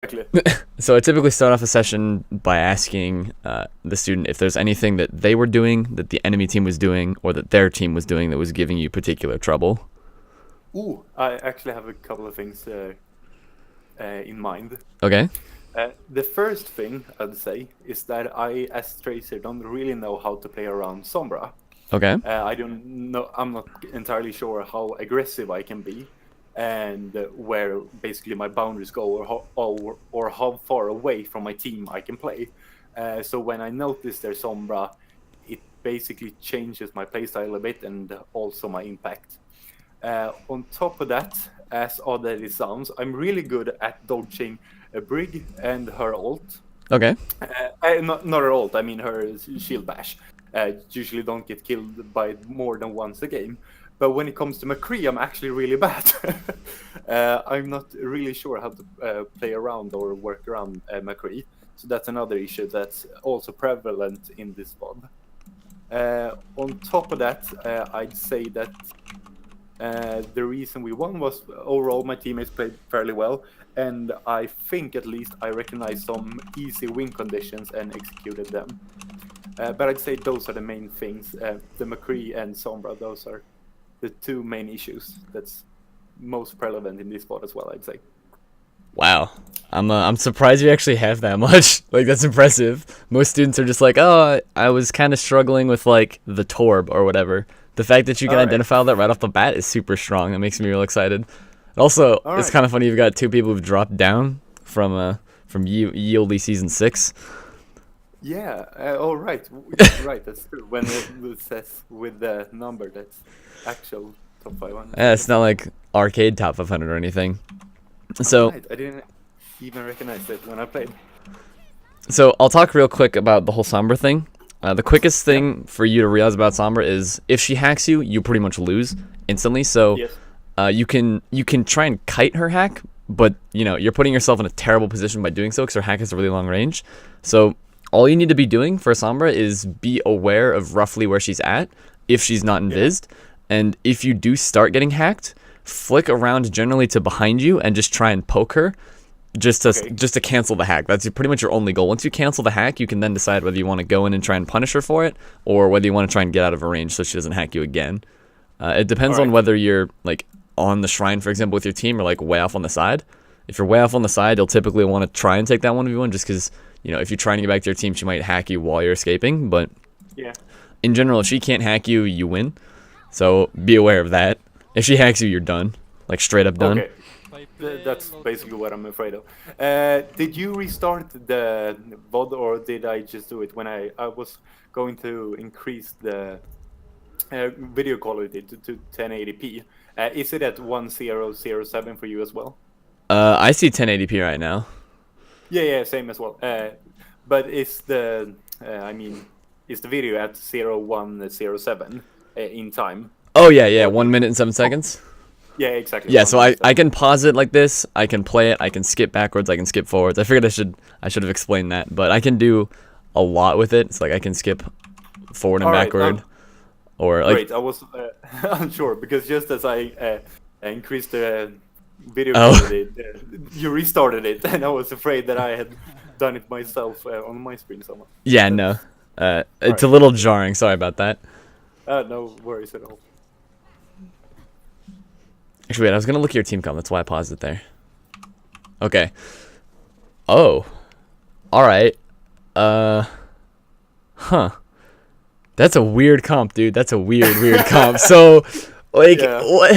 Exactly. So I typically start off a session by asking the student if there's anything that they were doing, that the enemy team was doing, or that their team was doing that was giving you particular trouble. Ooh, I actually have a couple of things in mind. Okay. The first thing I'd say is that I, as Tracer, don't really know how to play around Sombra. Okay. I don't know. I'm not entirely sure how aggressive I can be, and where basically my boundaries go, or how far away from my team I can play. So when I notice there's Sombra, it basically changes my playstyle a bit and also my impact. On top of that, as odd as it sounds, I'm really good at dodging a Brig and her ult. Okay. Not her ult, I mean her shield bash. Usually don't get killed by more than once a game. But when it comes to McCree, I'm actually really bad. I'm not really sure how to play around or work around McCree. So that's another issue that's also prevalent in this mod. On top of that, I'd say that the reason we won was overall my teammates played fairly well, and I think at least I recognized some easy win conditions and executed them. But I'd say those are the main things. The McCree and Sombra, those are the two main issues that's most prevalent in this spot as well, I'd say. Wow. I'm surprised you actually have that much. Like that's impressive. Most students are just like, "Oh, I was kind of struggling with like the Torb or whatever." The fact that you can All right. identify that right off the bat is super strong. That makes me real excited. Also, All it's right. kind of funny you've got two people who've dropped down from Yieldy season 6. Yeah. Oh, right. Right. That's true. When it says with the number, that's actual top 500. Yeah, it's not like arcade top 500 or anything. All So, right. I didn't even recognize it when I played. so I'll talk real quick about the whole Sombra thing. The quickest Yeah. thing for you to realize about Sombra is if she hacks you, you pretty much lose instantly. So Yes. you can try and kite her hack, but you're putting yourself in a terrible position by doing so because her hack has a really long range. So all you need to be doing for Sombra is be aware of roughly where she's at if she's not Yeah. invised, and if you do start getting hacked, flick around generally to behind you and just try and poke her Okay. just to cancel the hack. That's pretty much your only goal. Once you cancel the hack, you can then decide whether you want to go in and try and punish her for it, or whether you want to try and get out of her range so she doesn't hack you again. It All depends on right. whether you're like on the shrine, for example, with your team, or like way off on the side. If you're way off on the side, you'll typically want to try and take that 1v1 just because, if you're trying to get back to your team, she might hack you while you're escaping. But Yeah. in general, if she can't hack you, you win. So be aware of that. If she hacks you, you're done. Like straight up done. Okay. That's basically what I'm afraid of. Did you restart the VOD or did I just do it when I was going to increase the video quality to 1080p? Is it at 1007 for you as well? I see 1080p right now. Yeah, yeah, same as well. But is the video at 0107 in time? Oh yeah, yeah. Or 1 minute and 7 seconds. yeah, exactly. Yeah, One so minute I seven. can pause it like this. I can play it. I can skip backwards. I can skip forwards. I figured I should have explained that, but I can do a lot with it. It's like I can skip forward and All right. backward, or like Great. I was unsure because just as I increased the video oh quality, you restarted it, and I was afraid that I had done it myself on my screen somewhere. yeah, no. That's all It's a right. little jarring. Sorry about that. No worries at all. Actually, wait. I was gonna look at your team comp. That's why I paused it there. Okay. Oh. All right. Uh. Huh. That's a weird comp, dude. That's a weird comp. So, like, Yeah. what?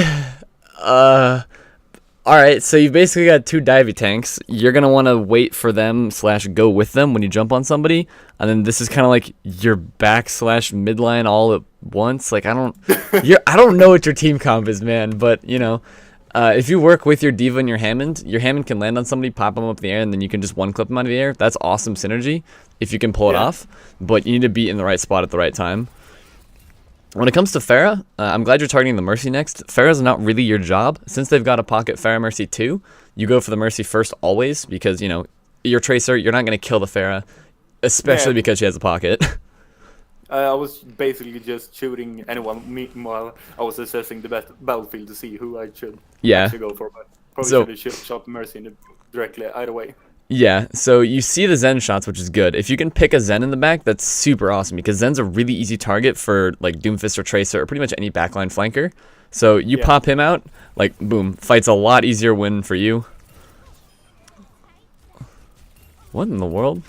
Uh. All right. So you basically got two divey tanks. You're gonna want to wait for them slash go with them when you jump on somebody, and then this is kind of like your back slash midline all at once. Like I don't know what your team comp is, man. But if you work with your diva and your Hammond can land on somebody, pop them up in the air, and then you can just one clip them out of the air. That's awesome synergy if you can pull it Yeah. off. But you need to be in the right spot at the right time. When it comes to Pharah, I'm glad you're targeting the Mercy next. Pharah's not really your job. Since they've got a pocket Pharah Mercy 2, you go for the Mercy first always because, your Tracer, you're not going to kill the Pharah, especially Yeah. because she has a pocket. I was basically just shooting anyone meanwhile I was assessing the best battlefield to see who I should Yeah. actually go for. But probably So should have shot Mercy in directly either way. Yeah, so you see the Zen shots, which is good. If you can pick a Zen in the back, that's super awesome because Zen's a really easy target for like Doomfist or Tracer or pretty much any backline flanker. So you Yeah. pop him out, like boom, fight's a lot easier win for you. What in the world?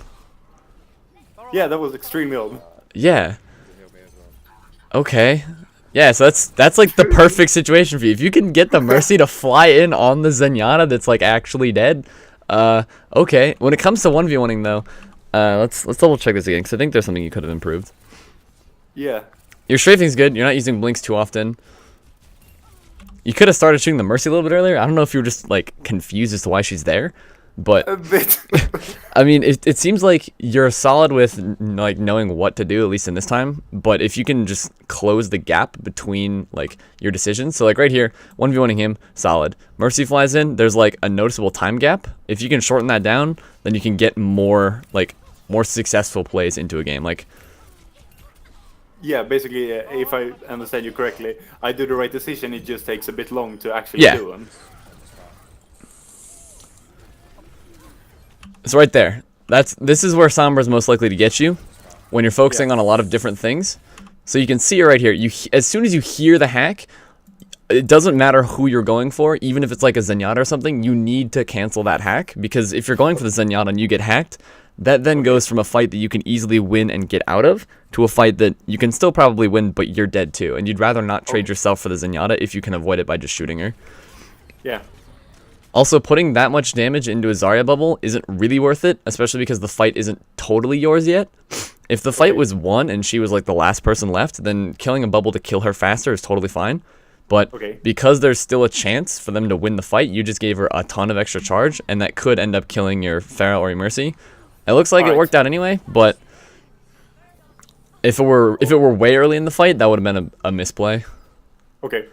Yeah, that was extremely old. Yeah. Okay. Yeah, so that's like the perfect situation for you. If you can get the Mercy to fly in on the Zenyatta that's like actually dead, okay. When it comes to 1v1ing though, let's double check this again because I think there's something you could have improved. Yeah. Your strafing's good. You're not using blinks too often. You could have started shooting the Mercy a little bit earlier. I don't know if you were just like confused as to why she's there, but A bit. I mean, it seems like you're solid with like knowing what to do, at least in this time. But if you can just close the gap between like your decisions, so like right here, 1v1ing him, solid. Mercy flies in. There's like a noticeable time gap. If you can shorten that down, then you can get more successful plays into a game. Like, Yeah, basically, if I understand you correctly, I do the right decision. It just takes a bit long to actually do them. It's right there. This is where Sombra's most likely to get you when you're focusing on a lot of different things. So you can see it right here. As soon as you hear the hack, it doesn't matter who you're going for, even if it's like a Zenyatta or something, you need to cancel that hack because if you're going for the Zenyatta and you get hacked, that then goes from a fight that you can easily win and get out of to a fight that you can still probably win, but you're dead too. And you'd rather not trade yourself for the Zenyatta if you can avoid it by just shooting her. Yeah. Also, putting that much damage into a Zarya bubble isn't really worth it, especially because the fight isn't totally yours yet. If the fight was won and she was like the last person left, then killing a bubble to kill her faster is totally fine. But because there's still a chance for them to win the fight, you just gave her a ton of extra charge, and that could end up killing your Pharah or your Mercy. It looks like it worked out anyway, but if it were way early in the fight, that would have been a misplay. Okay.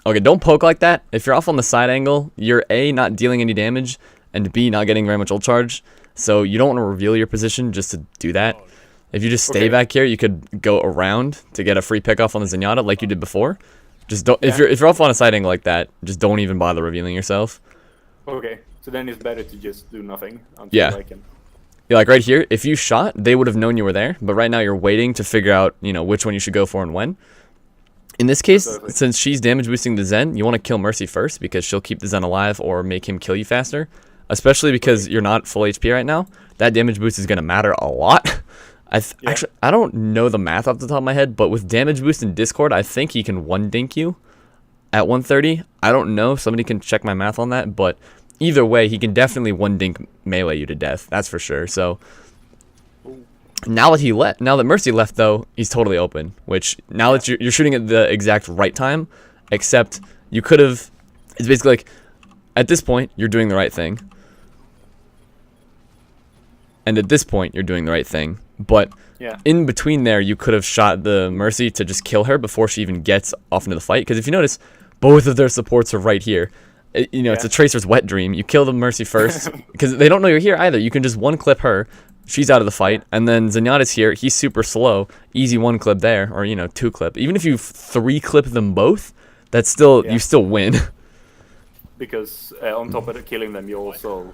Okay, don't poke like that. If you're off on the side angle, you're A, not dealing any damage, and B, not getting very much ult charge. So you don't want to reveal your position just to do that. If you just stay back here, you could go around to get a free pick off on the Zenyatta like you did before. Just don't. If you're off on a side angle like that, just don't even bother revealing yourself. Okay, so then it's better to just do nothing until I can. Yeah, like right here, if you shot, they would have known you were there. But right now, you're waiting to figure out, which one you should go for and when. In this case, since she's damage boosting the Zen, you want to kill Mercy first because she'll keep the Zen alive or make him kill you faster. Especially because you're not full HP right now. That damage boost is going to matter a lot. Actually, I don't know the math off the top of my head, but with damage boost in Discord, I think he can one dink you at 130. I don't know. Somebody can check my math on that, but either way, he can definitely one dink melee you to death. That's for sure. So now that Mercy left, though, he's totally open. Which now that you're shooting at the exact right time, except you could have. It's basically like at this point you're doing the right thing, and at this point you're doing the right thing. But in between there, you could have shot the Mercy to just kill her before she even gets off into the fight. Because if you notice, both of their supports are right here. It's a Tracer's wet dream. You kill the Mercy first because they don't know you're here either. You can just one clip her. She's out of the fight. And then Zenyatta's here. He's super slow. Easy one clip there. Or, two clip. Even if you three clip them both, that's still you still win. Because on top of killing them, you also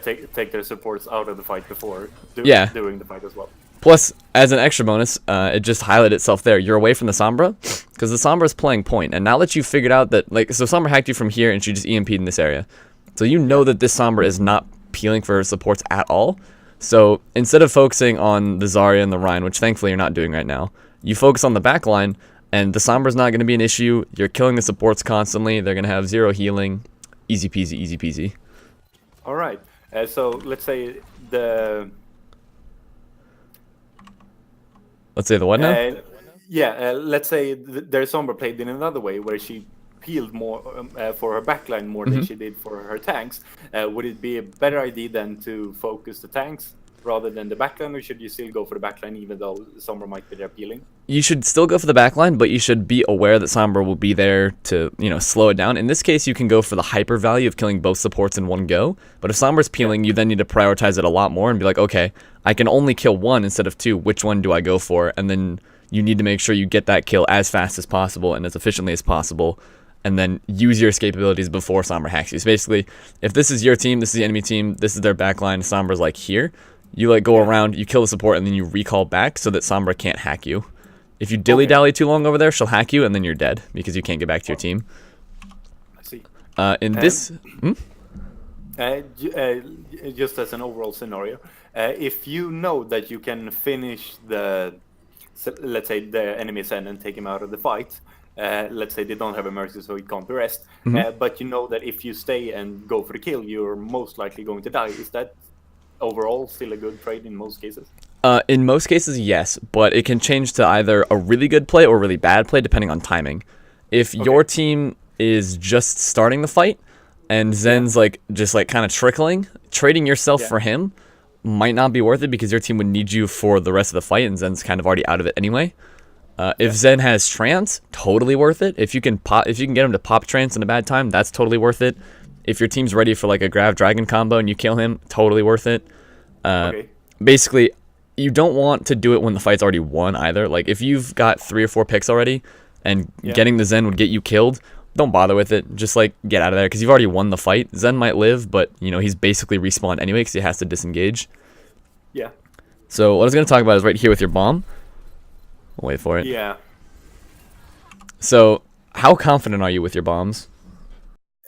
take their supports out of the fight before doing the fight as well. Plus, as an extra bonus, it just highlighted itself there. You're away from the Sombra, because the Sombra's playing point. And now that you've figured out that, so Sombra hacked you from here, and she just EMP'd in this area. So you know that this Sombra is not peeling for her supports at all. So instead of focusing on the Zarya and the Rhine, which thankfully you're not doing right now, you focus on the back line, and the Sombra's not going to be an issue. You're killing the supports constantly. They're going to have 0 healing. Easy peasy, easy peasy. All right. So let's say Let's say the what now? Let's say their Sombra played in another way where she peeled more for her backline more than she did for her tanks. Would it be a better idea then to focus the tanks rather than the backline, or should you still go for the backline even though Sombra might be there peeling? You should still go for the backline, but you should be aware that Sombra will be there to, slow it down. In this case, you can go for the hyper value of killing both supports in one go. But if Sombra's peeling, you then need to prioritize it a lot more and be like, okay, I can only kill one instead of two. Which one do I go for? And then you need to make sure you get that kill as fast as possible and as efficiently as possible. and then use your escape abilities before Sombra hacks you. So basically, if this is your team, this is the enemy team, this is their backline, Sombra's like here, you like go around, you kill the support, and then you recall back so that Sombra can't hack you. If you dilly-dally too long over there, she'll hack you, and then you're dead because you can't get back to your team. I see. In this... Just as an overall scenario, if you know that you can finish the, let's say, the enemy Zen and take him out of the fight, let's say they don't have a mercy so he can't be rest, but you know that if you stay and go for the kill, you're most likely going to die. Is that overall still a good trade in most cases? In most cases, yes, but it can change to either a really good play or a really bad play depending on timing. If your team is just starting the fight and Zen's just kind of trickling, trading yourself for him might not be worth it because your team would need you for the rest of the fight and Zen's kind of already out of it anyway. If Zen has trance, totally worth it. If you can get him to pop trance in a bad time, that's totally worth it. If your team's ready for like a Grav Dragon combo and you kill him, totally worth it. Basically, you don't want to do it when the fight's already won either. Like if you've got 3 or 4 picks already and getting the Zen would get you killed, don't bother with it. Just like get out of there because you've already won the fight. Zen might live, but you know he's basically respawned anyway because he has to disengage. Yeah. So what I was going to talk about is right here with your bomb. I'll wait for it. Yeah. So how confident are you with your bombs?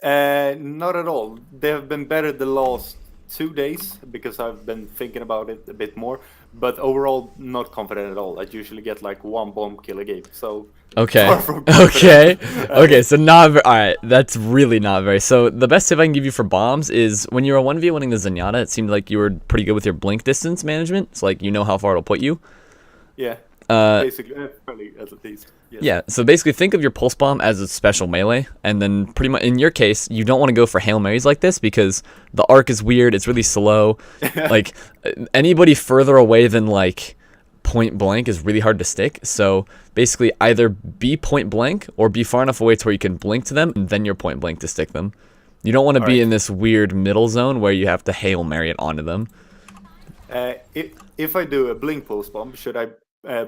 Not at all. They have been better the last 2 days because I've been thinking about it a bit more. But overall, not confident at all. I usually get like 1 bomb kill a game. So okay, far from okay. So not all right. That's really not very. So the best tip I can give you for bombs is when you were 1v1ing the Zenyatta, it seemed like you were pretty good with your blink distance management. It's like you know how far it'll put you. Yeah. Basically, probably at least. Yes. Yeah, so basically think of your pulse bomb as a special melee, and then pretty much in your case, you don't want to go for Hail Marys like this because the arc is weird, it's really slow. Like anybody further away than like point blank is really hard to stick. So basically either be point blank or be far enough away to where you can blink to them and then you're point blank to stick them. You don't want to be in this weird middle zone where you have to Hail Mary it onto them. If I do a blink pulse bomb, should I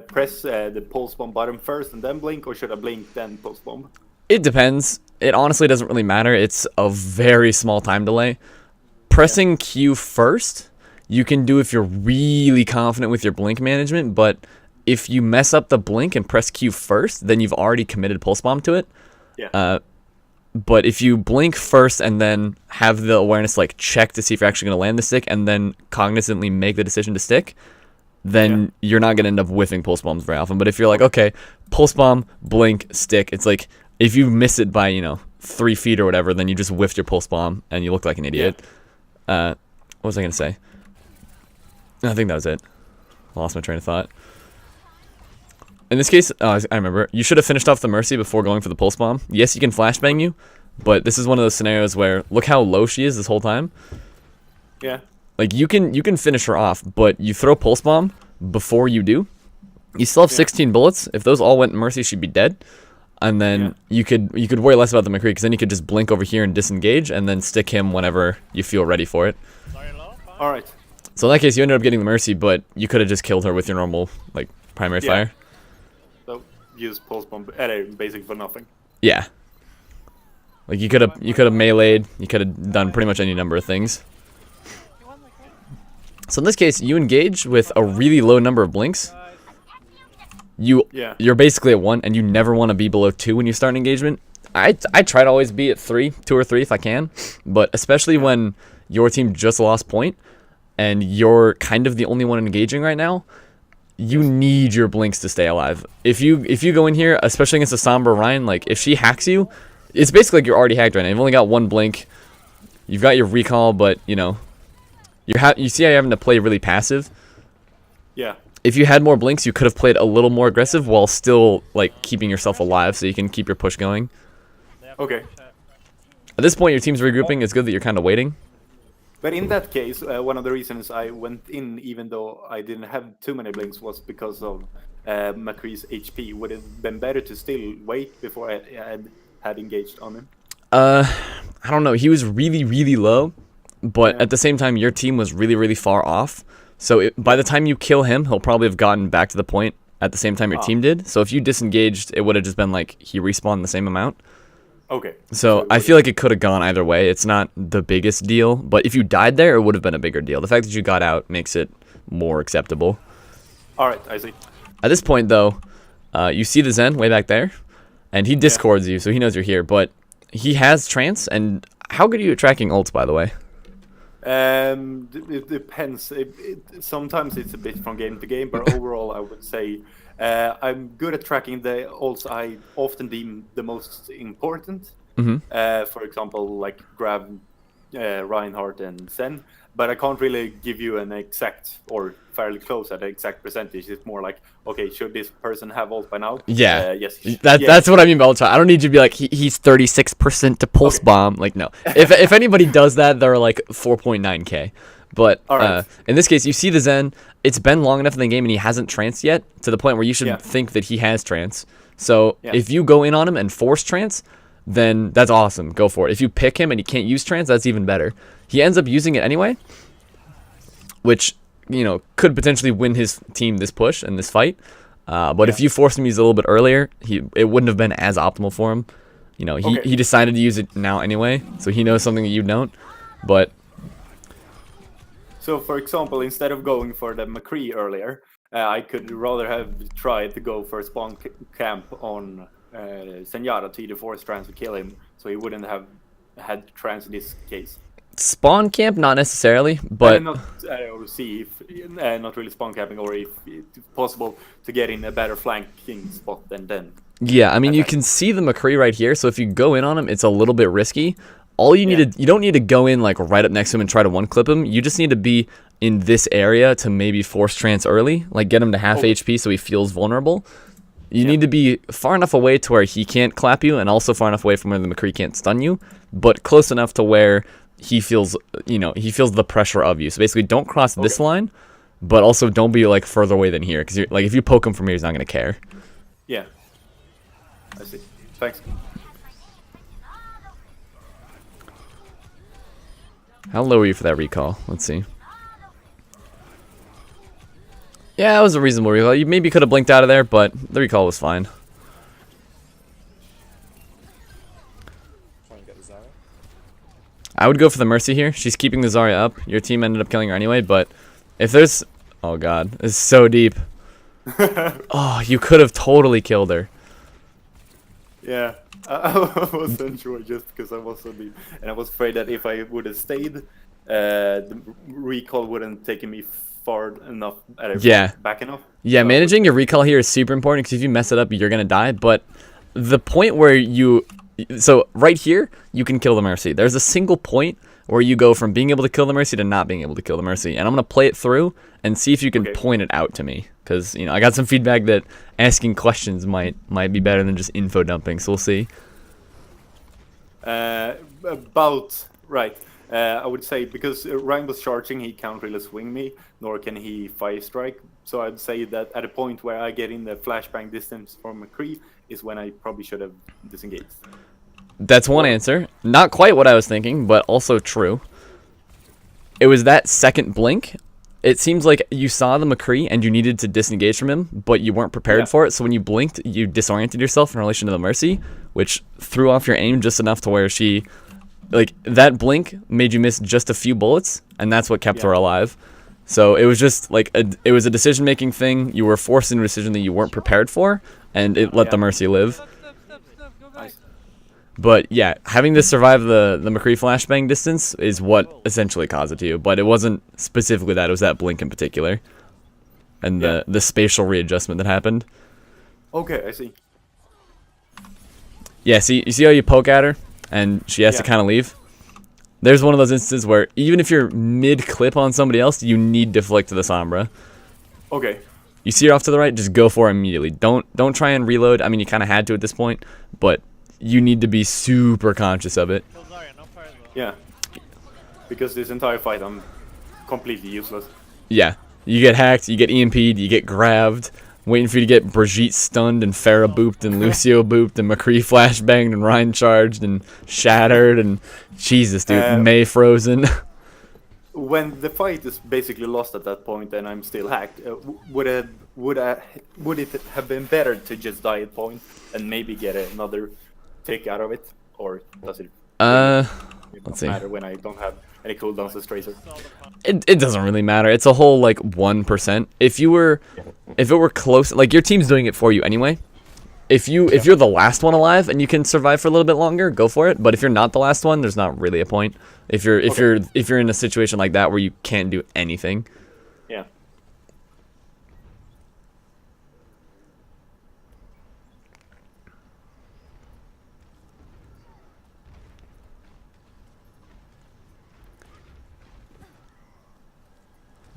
press the pulse bomb button first and then blink, or should I blink then pulse bomb? It depends. It honestly doesn't really matter. It's a very small time delay. Pressing Q first, you can do if you're really confident with your blink management, but if you mess up the blink and press Q first, then you've already committed pulse bomb to it. Yeah. But if you blink first and then have the awareness like check to see if you're actually going to land the stick and then cognizantly make the decision to stick, then you're not going to end up whiffing pulse bombs very often. But if you're like, okay, pulse bomb, blink, stick, it's like if you miss it by, 3 feet or whatever, then you just whiffed your pulse bomb and you look like an idiot. What was I going to say? I think that was it. I lost my train of thought. In this case, I remember, you should have finished off the Mercy before going for the pulse bomb. Yes, you can flashbang you, but this is one of those scenarios where look how low she is this whole time. Yeah. Like you can finish her off, but you throw pulse bomb before you do. You still have 16 bullets. If those all went in Mercy, she'd be dead. And then you could worry less about the McCree because then you could just blink over here and disengage, and then stick him whenever you feel ready for it. All right. So in that case, you ended up getting the Mercy, but you could have just killed her with your normal like primary fire. So use pulse bomb basically for nothing. Yeah. Like you could have meleeed. You could have done pretty much any number of things. So in this case, you engage with a really low number of blinks. You're basically at 1, and you never want to be below 2 when you start an engagement. I try to always be at 2 or 3 if I can, but especially when your team just lost point, and you're kind of the only one engaging right now, you need your blinks to stay alive. If you go in here, especially against a Sombra Ryan, like if she hacks you, it's basically like you're already hacked right now. You've only got 1 blink. You've got your recall, but you see how you're having to play really passive? Yeah. If you had more blinks, you could have played a little more aggressive while still like keeping yourself alive so you can keep your push going. Okay. At this point, your team's regrouping. It's good that you're kind of waiting. But in that case, one of the reasons I went in, even though I didn't have too many blinks, was because of McCree's HP. Would it have been better to still wait before I had engaged on him? I don't know. He was really, really low. But at the same time, your team was really, really far off. So by the time you kill him, he'll probably have gotten back to the point at the same time your team did. So if you disengaged, it would have just been like he respawned the same amount. Okay. So I feel like it could have gone either way. It's not the biggest deal, but if you died there, it would have been a bigger deal. The fact that you got out makes it more acceptable. All right, I see. At this point, though, you see the Zen way back there, and he discords you, so he knows you're here. But he has trance, and how good are you at tracking ults, by the way? It depends. Sometimes it's a bit from game to game, but overall, I would say I'm good at tracking the ults I often deem the most important. For example, like grab Reinhardt and Zen, but I can't really give you an exact or fairly close at an exact percentage. It's more like, okay, should this person have ult by now? Yeah, yes. That's what I mean by ult. I don't need you to be like he's 36% to pulse bomb. Like no, if anybody does that, they're like 4.9k. But in this case, you see the Zen. It's been long enough in the game, and he hasn't tranced yet to the point where you should think that he has trance. So if you go in on him and force trance, then that's awesome. Go for it. If you pick him and he can't use trance, that's even better. He ends up using it anyway, which, you know, could potentially win his team this push and this fight. But if you forced him to use it a little bit earlier, it wouldn't have been as optimal for him. You know, he decided to use it now anyway, so he knows something that you don't. But so, for example, instead of going for the McCree earlier, I could rather have tried to go for a spawn camp on Zenyatta to either force trance to kill him, so he wouldn't have had trance in this case. Spawn camp, not necessarily, but not see if not really spawn camping, or if it's possible to get in a better flanking spot than then. Yeah, I mean, you can see the McCree right here, so if you go in on him, it's a little bit risky. All you need to, you don't need to go in like right up next to him and try to one clip him. You just need to be in this area to maybe force trance early, like get him to half HP so he feels vulnerable. You need to be far enough away to where he can't clap you, and also far enough away from where the McCree can't stun you, but close enough to where he feels, you know, he feels the pressure of you. So basically, don't cross this line, but also don't be like further away than here, because like if you poke him from here, he's not gonna care. Yeah, I see. Thanks. How low are you for that recall? Let's see. Yeah, that was a reasonable recall. You maybe could have blinked out of there, but the recall was fine. I would go for the Mercy here. She's keeping the Zarya up. Your team ended up killing her anyway, but if there's... Oh god, this is so deep. Oh, you could have totally killed her. Yeah, I wasn't sure just because I was so deep. And I was afraid that if I would have stayed, the recall wouldn't take me far enough, back enough. Yeah, so managing your recall here is super important, because if you mess it up, you're going to die. But the point where you... So right here, you can kill the Mercy. There's a single point where you go from being able to kill the Mercy to not being able to kill the Mercy. And I'm going to play it through and see if you can point it out to me. Because, you know, I got some feedback that asking questions might be better than just info dumping. So we'll see. Right. I would say because Ryan was charging, he can't really swing me, nor can he fire strike. So I'd say that at a point where I get in the flashbang distance from McCree is when I probably should have disengaged. That's one answer. Not quite what I was thinking, but also true. It was that second blink. It seems like you saw the McCree and you needed to disengage from him, but you weren't prepared for it. So when you blinked, you disoriented yourself in relation to the Mercy, which threw off your aim just enough to where she... Like, that blink made you miss just a few bullets, and that's what kept her alive. So it was just, like, it was a decision-making thing. You were forced into a decision that you weren't prepared for, and it let the Mercy live. But, yeah, having to survive the McCree flashbang distance is what essentially caused it to you. But it wasn't specifically that. It was that blink in particular. And the spatial readjustment that happened. Okay, I see. Yeah, see, you see how you poke at her? And she has to kind of leave. There's one of those instances where even if you're mid-clip on somebody else, you need to flick to the Sombra. Okay. You see her off to the right, just go for it immediately. Don't try and reload. I mean, you kind of had to at this point, but you need to be super conscious of it. Yeah. Because this entire fight, I'm completely useless. Yeah. You get hacked, you get EMP'd, you get grabbed. Waiting for you to get Brigitte stunned and Farah booped and Lucio booped and McCree flashbanged and Ryan charged and shattered and Jesus, dude, May frozen. When the fight is basically lost at that point and I'm still hacked, would it have been better to just die at point and maybe get another take out of it? or does it Uh, really let's not see. matter when I don't have any cooldowns as Tracer? It doesn't really matter. It's a whole like 1%. If it were close, like your team's doing it for you anyway. If you're the last one alive and you can survive for a little bit longer, go for it. But if you're not the last one, there's not really a point. If you're in a situation like that where you can't do anything. Yeah.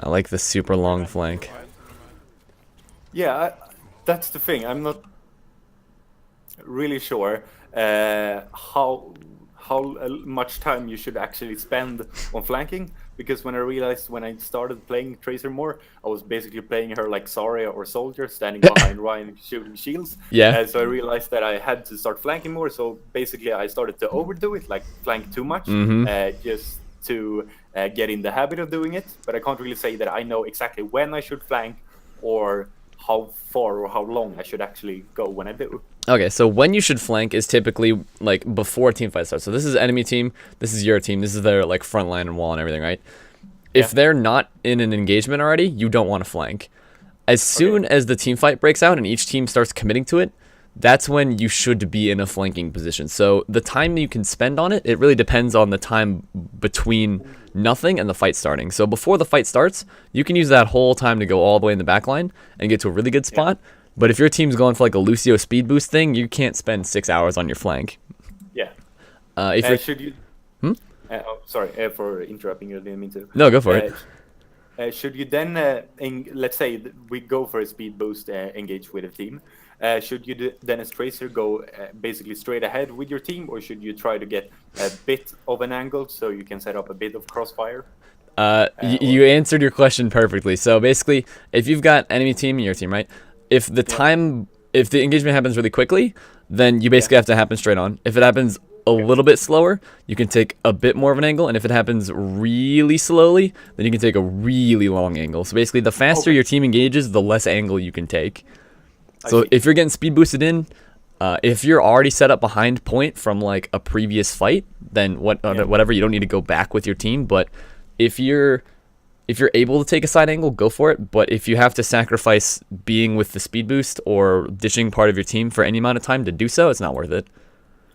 I like the super long flank. Yeah, that's the thing. I'm not really sure how much time you should actually spend on flanking, because when I realized when I started playing Tracer more, I was basically playing her like Zarya or Soldier, standing behind Ryan shooting shields. Yeah. So I realized that I had to start flanking more. So basically, I started to overdo it, like flank too much, just to get in the habit of doing it. But I can't really say that I know exactly when I should flank or how far or how long I should actually go when I do. Okay, so when you should flank is typically like before a team fight starts. So this is enemy team, this is your team, this is their like front line and wall and everything, right? If they're not in an engagement already, you don't want to flank. As soon as the team fight breaks out and each team starts committing to it, that's when you should be in a flanking position. So the time you can spend on it, it really depends on the time between nothing and the fight starting. So before the fight starts, you can use that whole time to go all the way in the back line and get to a really good spot. But if your team's going for like a Lucio speed boost thing, you can't spend 6 hours on your flank. Yeah. Should you? Oh, sorry for interrupting you. I didn't mean to. No, go for it. Should you then, let's say we go for a speed boost, engage with a team? Should you then as Tracer go basically straight ahead with your team, or should you try to get a bit of an angle so you can set up a bit of crossfire? You answered your question perfectly. So basically, if you've got enemy team and your team, right? If the if the engagement happens really quickly, then you basically have to happen straight on. If it happens a little bit slower, you can take a bit more of an angle, and if it happens really slowly, then you can take a really long angle. So basically, the faster your team engages, the less angle you can take. So if you're getting speed boosted in, if you're already set up behind point from like a previous fight, then whatever, you don't need to go back with your team. But if you're able to take a side angle, go for it. But if you have to sacrifice being with the speed boost or ditching part of your team for any amount of time to do so, it's not worth it.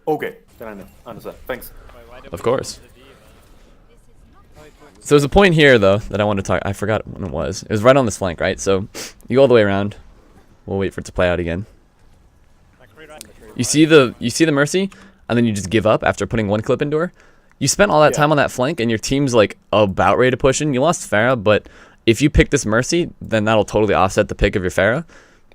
Okay, then I know. Understand. Thanks. Of course. So there's a point here, though, that I want to talk. I forgot when it was. It was right on this flank, right? So you go all the way around. We'll wait for it to play out again. You see the Mercy, and then you just give up after putting one clip into her. You spent all that time on that flank, and your team's like about ready to push in. You lost Pharah, but if you pick this Mercy, then that'll totally offset the pick of your Pharah.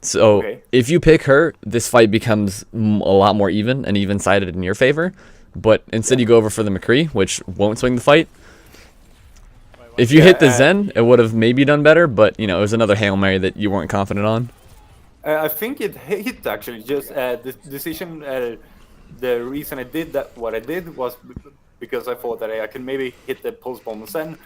So if you pick her, this fight becomes a lot more even and even-sided in your favor. But instead you go over for the McCree, which won't swing the fight. If you hit the Zen, it would have maybe done better, but you know, it was another Hail Mary that you weren't confident on. I think it hit actually. Just the decision. The reason I did what I did was because I thought that I can maybe hit the pulse bomb Zen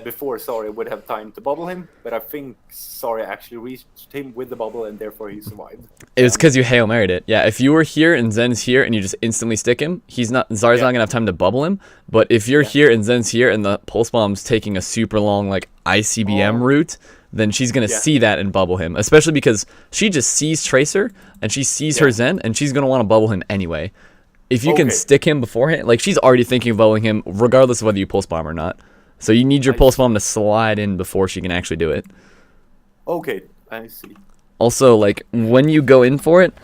before Zarya would have time to bubble him. But I think Zarya actually reached him with the bubble, and therefore he survived. It was because you Hail Married it. Yeah, if you were here and Zen's here and you just instantly stick him, Zarya's not gonna have time to bubble him. But if you're here and Zen's here and the pulse bomb's taking a super long like ICBM route, then she's going to see that and bubble him. Especially because she just sees Tracer and she sees her Zen and she's going to want to bubble him anyway. If you can stick him beforehand, like she's already thinking of bubbling him regardless of whether you pulse bomb or not. So you need your pulse bomb to slide in before she can actually do it. Okay, I see. Also, like when you go in for it,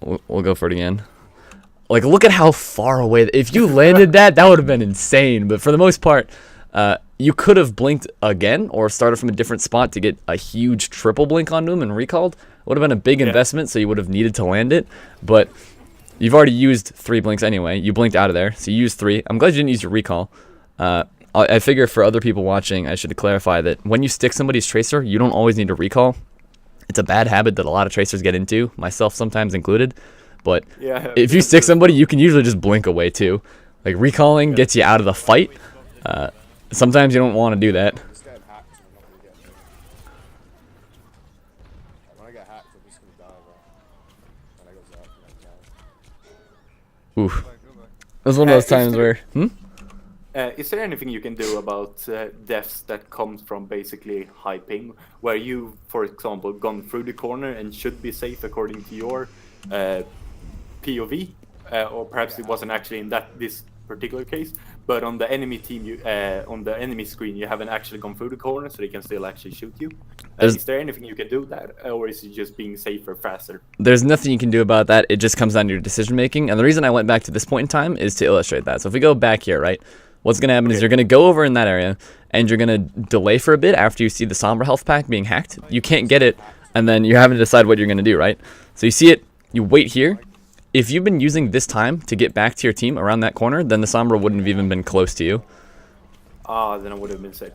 we'll go for it again. Like look at how far away. If you landed that would have been insane. But for the most part, you could have blinked again or started from a different spot to get a huge triple blink onto him and recalled. Would have been a big investment, so you would have needed to land it. But you've already used 3 blinks anyway. You blinked out of there, so you used 3. I'm glad you didn't use your recall. I figure for other people watching, I should clarify that when you stick somebody's Tracer, you don't always need to recall. It's a bad habit that a lot of Tracers get into, myself sometimes included. But if you stick somebody, you can usually just blink away too. Like recalling gets you out of the fight. Sometimes you don't want to do that. Oof. It was one of those times where. Is there anything you can do about deaths that comes from basically high ping, where you, for example, gone through the corner and should be safe according to your POV, or perhaps it wasn't actually in this particular case, but on the enemy team, on the enemy screen, you haven't actually gone through the corner, so they can still actually shoot you. Is there anything you can do that, or is it just being safer, faster? There's nothing you can do about that. It just comes down to your decision making, and the reason I went back to this point in time is to illustrate that. So if we go back here, right, what's going to happen is you're going to go over in that area, and you're going to delay for a bit after you see the Sombra health pack being hacked. You can't get it, and then you're having to decide what you're going to do, right? So you see it, you wait here. If you've been using this time to get back to your team around that corner, then the Sombra wouldn't have even been close to you. Then I would have been safe.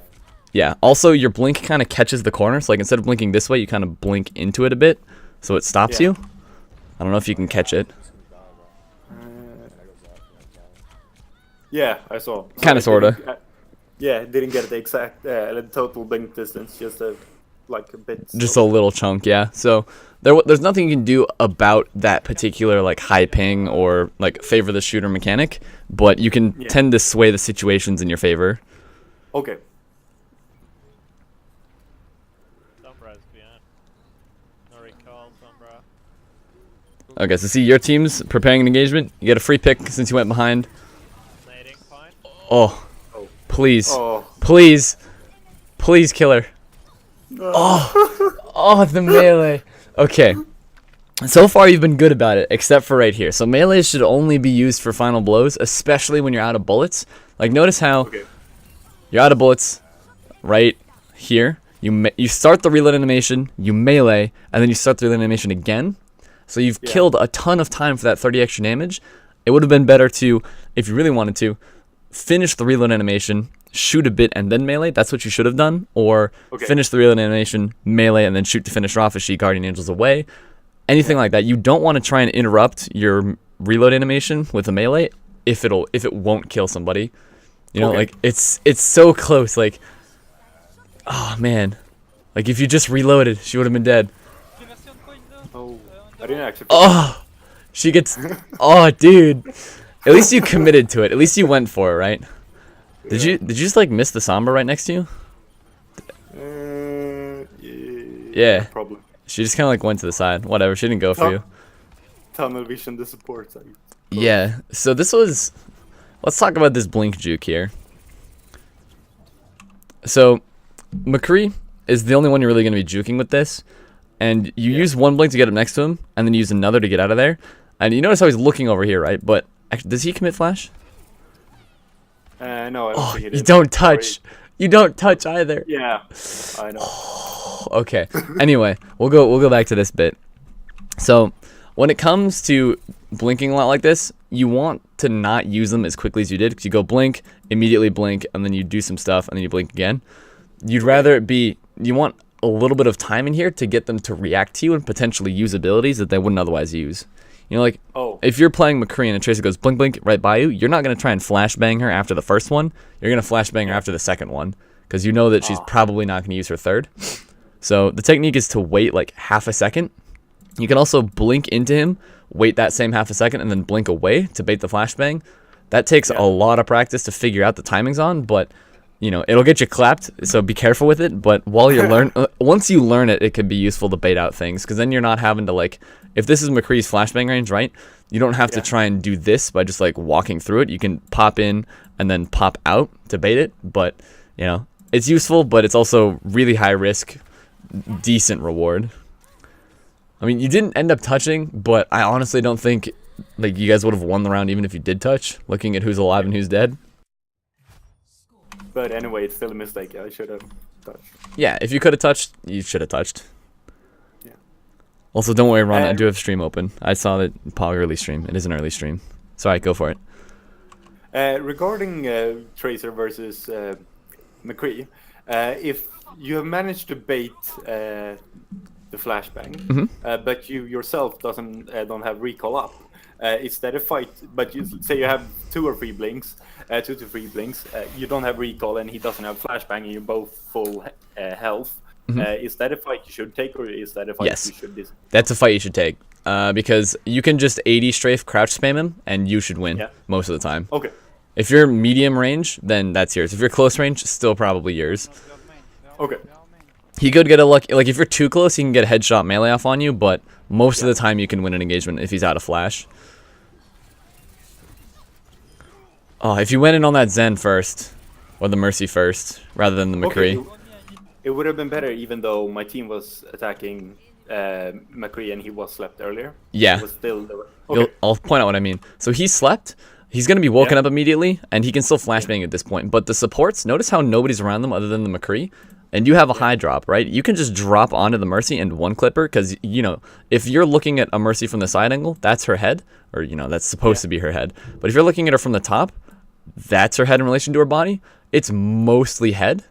Yeah, also your blink kind of catches the corner, so like instead of blinking this way, you kind of blink into it a bit, so it stops you. I don't know if you can catch it. Yeah, I saw. Kind of, sort of. Yeah, didn't get the exact the total blink distance, just a bit. Just a little chunk, yeah. So there's nothing you can do about that particular like high ping or like favor the shooter mechanic, but you can tend to sway the situations in your favor. Okay. Okay, so see your team's preparing an engagement. You get a free pick since you went behind. Oh, please, please, please, killer. Oh, the melee. Okay. So far, you've been good about it, except for right here. So melee should only be used for final blows, especially when you're out of bullets. Like, notice how you're out of bullets right here. You start the reload animation, you melee, and then you start the reload animation again. So you've killed a ton of time for that 30 extra damage. It would have been better to, if you really wanted to, finish the reload animation, shoot a bit, and then melee. That's what you should have done. Or finish the reload animation, melee, and then shoot to finish off as she Guardian Angels away. Anything like that. You don't want to try and interrupt your reload animation with a melee if it won't kill somebody. You know, like it's so close. Like, oh man, like if you just reloaded, she would have been dead. Oh, I didn't actually. Oh, she gets. Oh, dude. At least you committed to it. At least you went for it, right? Did you just like miss the Sombra right next to you? Yeah. Probably. She just kind of like went to the side. Whatever. She didn't go for you. Tunnel vision, the support side. Yeah. So this was. Let's talk about this blink juke here. So, McCree is the only one you're really going to be juking with this, and you use one blink to get up next to him, and then you use another to get out of there. And you notice how he's looking over here, right? But actually, does he commit flash? No, I don't think he did. You don't touch. You don't touch either. Yeah, I know. Okay. Anyway, we'll go back to this bit. So, when it comes to blinking a lot like this, you want to not use them as quickly as you did, because you go blink, immediately blink, and then you do some stuff, and then you blink again. You'd rather it be, you want a little bit of time in here to get them to react to you and potentially use abilities that they wouldn't otherwise use. You know, like, if you're playing McCree and Tracer goes blink, blink right by you, you're not going to try and flashbang her after the first one. You're going to flashbang her after the second one, because you know that she's probably not going to use her third. So the technique is to wait like half a second. You can also blink into him, wait that same half a second, and then blink away to bait the flashbang. That takes a lot of practice to figure out the timings on, but you know, it'll get you clapped, so be careful with it. But while you once you learn it, it can be useful to bait out things, because then you're not having to, like, if this is McCree's flashbang range, right? You don't have to try and do this by just like walking through it. You can pop in and then pop out to bait it, but you know, it's useful, but it's also really high risk, decent reward. I mean, you didn't end up touching, but I honestly don't think like you guys would have won the round even if you did touch, looking at who's alive and who's dead. But anyway, it's still a mistake. I should have touched. Yeah, if you could have touched, you should have touched. Yeah. Also, don't worry, Ron, I do have stream open. I saw that Pog early stream. It is an early stream. Sorry, go for it. Regarding Tracer versus McCree, if you have managed to bait the flashbang, but you yourself don't have recall up, is that a fight? But you say you have 2 or 3 blinks, 2 to 3 blinks. You don't have recall, and he doesn't have flashbang, and you're both full health. Is that a fight you should take, or is that a fight you should? That's a fight you should take. because you can just 80 strafe crouch spam him, and you should win most of the time. Okay. If you're medium range, then that's yours. If you're close range, still probably yours. Okay. He could get a lucky, like if you're too close, he can get a headshot melee off on you, but most of the time you can win an engagement if he's out of flash. Oh, if you went in on that Zen first, or the Mercy first, rather than the McCree. Okay. It would have been better even though my team was attacking McCree and he was slept earlier. Yeah. It was still the... Okay. I'll point out what I mean. So he slept. He's going to be woken up immediately, and he can still flashbang at this point. But the supports, notice how nobody's around them other than the McCree. And you have a high drop, right? You can just drop onto the Mercy and one clipper, because, you know, if you're looking at a Mercy from the side angle, that's her head. Or, you know, that's supposed to be her head. But if you're looking at her from the top, that's her head in relation to her body. It's mostly head.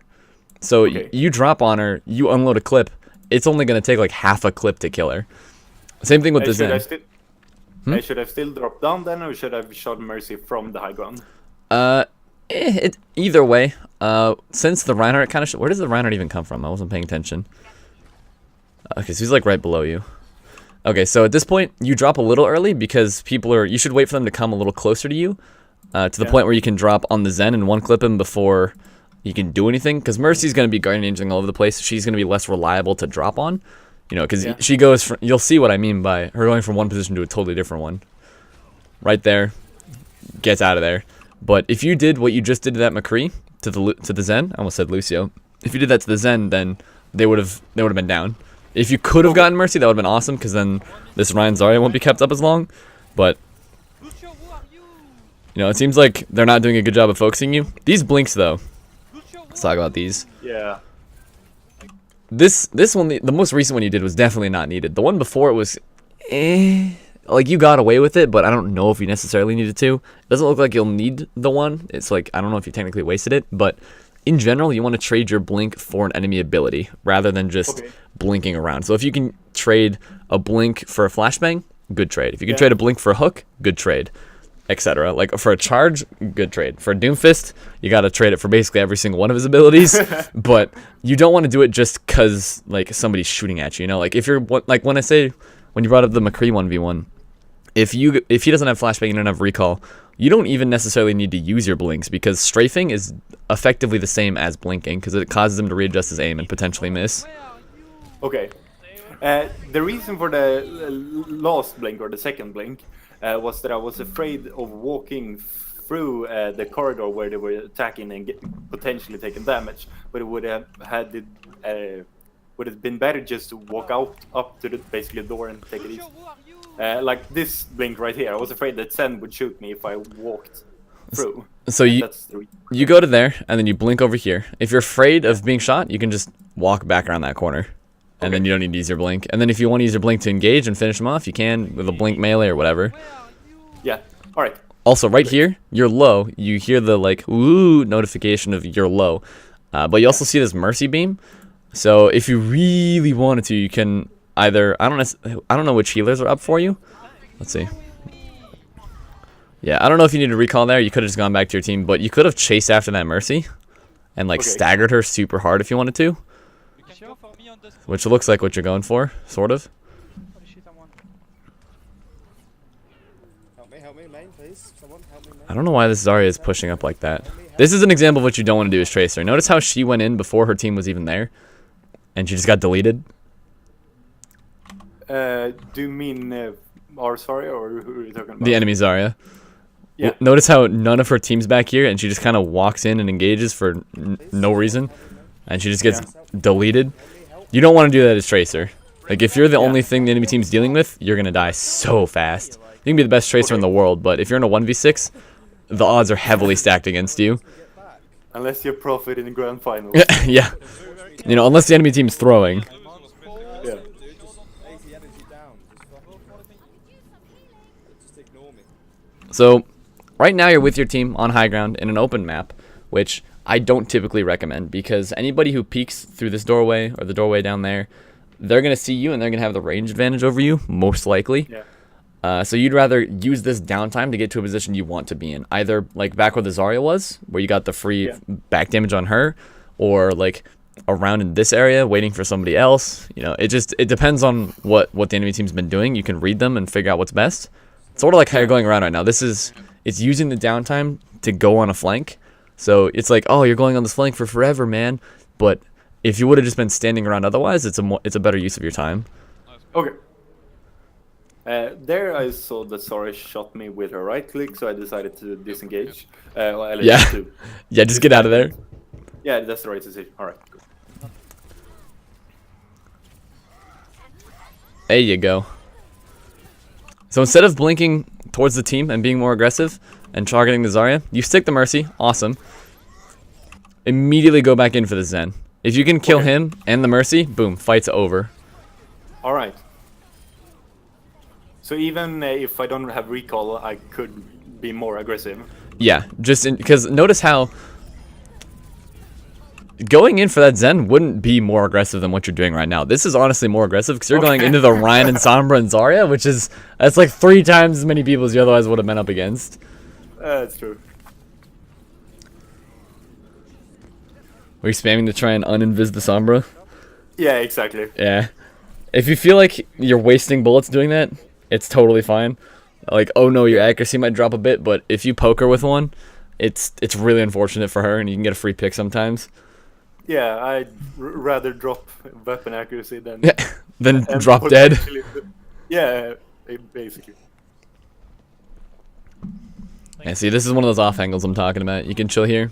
So you drop on her, you unload a clip. It's only going to take like half a clip to kill her. Same thing with the Zen. Should I still drop down then, or should I have shot Mercy from the high ground? Either way. Since the Reinhardt kind of... Where does the Reinhardt even come from? I wasn't paying attention. Okay, so he's like right below you. Okay, so at this point, you drop a little early because people are... You should wait for them to come a little closer to you. To the point where you can drop on the Zen and one clip him before you can do anything. Because Mercy's going to be guardian angeling all over the place. She's going to be less reliable to drop on. You know, because she goes from... You'll see what I mean by her going from one position to a totally different one. Right there. Gets out of there. But if you did what you just did to that McCree, to the Zen, I almost said Lucio. If you did that to the Zen, then they would have been down. If you could have gotten Mercy, that would have been awesome, because then this Ryan Zarya won't be kept up as long. But... You know, it seems like they're not doing a good job of focusing you. These blinks, though. Let's talk about these. Yeah. This one, the most recent one you did was definitely not needed. The one before it was, like you got away with it, but I don't know if you necessarily needed to. It doesn't look like you'll need the one. It's like, I don't know if you technically wasted it, but in general, you want to trade your blink for an enemy ability rather than just blinking around. So if you can trade a blink for a flashbang, good trade. If you can trade a blink for a hook, good trade. Etc. Like for a charge, good trade. For a Doomfist, you gotta trade it for basically every single one of his abilities. But you don't want to do it just cause like somebody's shooting at you. You know, like if you're like when you brought up the McCree 1v1, if he doesn't have flashbang and don't have recall, you don't even necessarily need to use your blinks because strafing is effectively the same as blinking because it causes him to readjust his aim and potentially miss. Okay. The reason for the last blink or the second blink was that I was afraid of walking through the corridor where they were attacking and potentially taking damage. But it would have would have been better just to walk out up to basically the door and take it easy. Like this blink right here, I was afraid that Zen would shoot me if I walked through. So you go to there and then you blink over here. If you're afraid of being shot, you can just walk back around that corner. And then you don't need to use your blink. And then if you want to use your blink to engage and finish them off, you can with a blink melee or whatever. Yeah. All right. Also, right here, you're low. You hear the like ooh notification of you're low, but you also see this mercy beam. So if you really wanted to, you can either I don't know which healers are up for you. Let's see. Yeah, I don't know if you need to recall there. You could have just gone back to your team, but you could have chased after that mercy and like staggered her super hard if you wanted to. Which looks like what you're going for, sort of. I don't know why this Zarya is pushing up like that. This is an example of what you don't want to do as Tracer. Notice how she went in before her team was even there, and she just got deleted. Do you mean our Zarya, or who are you talking about? The enemy Zarya. Yeah. Notice how none of her team's back here, and she just kind of walks in and engages for no reason, and she just gets deleted. You don't want to do that as Tracer. Like, if you're the only thing the enemy team's dealing with, you're going to die so fast. You can be the best Tracer in the world, but if you're in a 1v6, the odds are heavily stacked against you. Unless you're Prophet in the grand final. Yeah. You know, unless the enemy team's throwing. Yeah. So, right now you're with your team on high ground in an open map, which I don't typically recommend because anybody who peeks through this doorway or the doorway down there, they're going to see you and they're going to have the range advantage over you, most likely. Yeah. So you'd rather use this downtime to get to a position you want to be in. Either like back where the Zarya was, where you got the free back damage on her, or like around in this area waiting for somebody else. It depends on what the enemy team's been doing. You can read them and figure out what's best. Sort of like how you're going around right now. It's using the downtime to go on a flank. So it's like, oh, you're going on this flank for forever, man. But if you would have just been standing around otherwise, it's a better use of your time. Okay. There I saw that Sora shot me with her right click, so I decided to disengage. Yeah. Yeah, just get out of there. Yeah, that's the right decision. Alright. There you go. So instead of blinking towards the team and being more aggressive and targeting the Zarya, you stick the Mercy. Awesome. Immediately go back in for the Zen. If you can kill him and the Mercy, boom, fight's over. Alright. So even if I don't have recall, I could be more aggressive. Yeah, because notice how going in for that Zen wouldn't be more aggressive than what you're doing right now. This is honestly more aggressive because you're going into the Ryan and Sombra and Zarya, that's like 3 times as many people as you otherwise would have been up against. That's true. Were you spamming to try and uninvis the Sombra? Yeah, exactly. Yeah. If you feel like you're wasting bullets doing that, it's totally fine. Like, oh no, your accuracy might drop a bit, but if you poke her with one, it's really unfortunate for her, and you can get a free pick sometimes. Yeah, I'd rather drop weapon accuracy than then drop dead. Yeah, basically. Yeah, see, this is one of those off angles I'm talking about. You can chill here.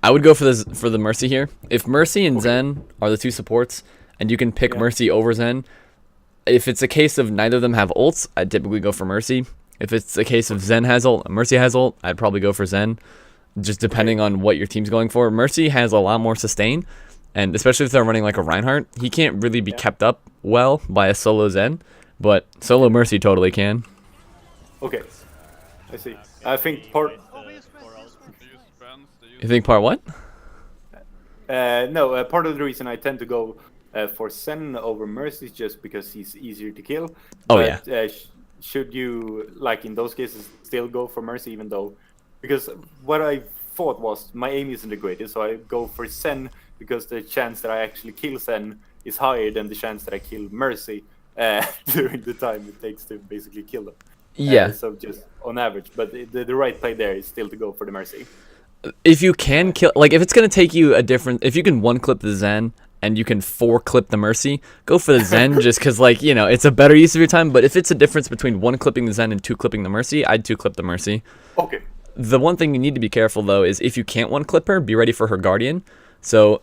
I would go for the Mercy here. If Mercy and Zen are the 2 supports, and you can pick Mercy over Zen, if it's a case of neither of them have ults, I'd typically go for Mercy. If it's a case of Zen has ult and Mercy has ult, I'd probably go for Zen. Just depending on what your team's going for. Mercy has a lot more sustain, and especially if they're running like a Reinhardt, he can't really be kept up well by a solo Zen, but solo Mercy totally can. Okay, I see. I think part... You think part what? No, part of the reason I tend to go for Zen over Mercy is just because he's easier to kill. Oh, but, yeah. Should you, like in those cases, still go for Mercy even though... Because what I thought was, my aim isn't the greatest, so I go for Zen because the chance that I actually kill Zen is higher than the chance that I kill Mercy during the time it takes to basically kill them. Yeah. So just on average, but the right play there is still to go for the Mercy. If you can kill, like if it's going to take you if you can 1-clip the Zen and you can 4-clip the Mercy, go for the Zen just because, like, it's a better use of your time. But if it's a difference between 1-clipping the Zen and 2-clipping the Mercy, I'd 2-clip the Mercy. Okay. The one thing you need to be careful though is if you can't 1-clip her, be ready for her Guardian. So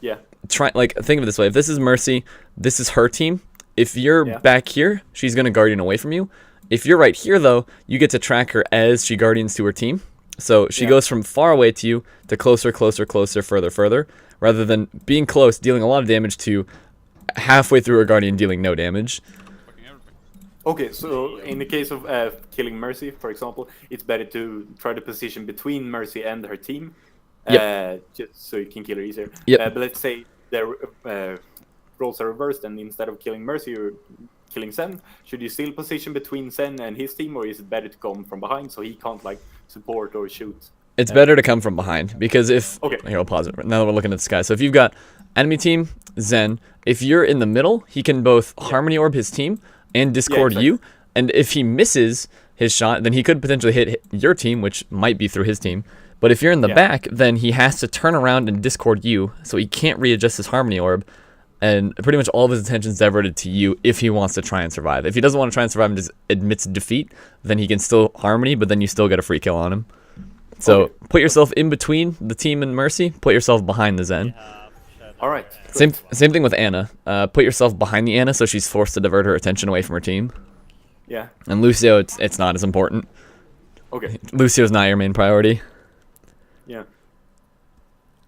think of it this way: if this is Mercy, this is her team. If you're back here, she's gonna Guardian away from you. If you're right here though, you get to track her as she Guardians to her team. So she goes from far away to you to closer, closer, closer, further, further, rather than being close, dealing a lot of damage to halfway through her Guardian dealing no damage. Okay, so in the case of killing Mercy, for example, it's better to try to position between Mercy and her team, just so you can kill her easier. But let's say their roles are reversed, and instead of killing Mercy, you're killing Zen. Should you still position between Zen and his team, or is it better to come from behind so he can't like support or shoot? It's better to come from behind, because if... Okay. Here, I'll pause it. Now that we're looking at the sky. So if you've got enemy team, Zen, if you're in the middle, he can both Harmony Orb his team and Discord you. And if he misses his shot, then he could potentially hit your team, which might be through his team. But if you're in the back, then he has to turn around and Discord you, so he can't readjust his Harmony Orb. And pretty much all of his attention's diverted to you if he wants to try and survive. If he doesn't want to try and survive and just admits defeat, then he can still Harmony, but then you still get a free kill on him. So put yourself in between the team and Mercy. Put yourself behind the Zen. All right. Same thing with Anna. Put yourself behind the Anna so she's forced to divert her attention away from her team. Yeah. And Lucio, it's not as important. Okay. Lucio's not your main priority. Yeah.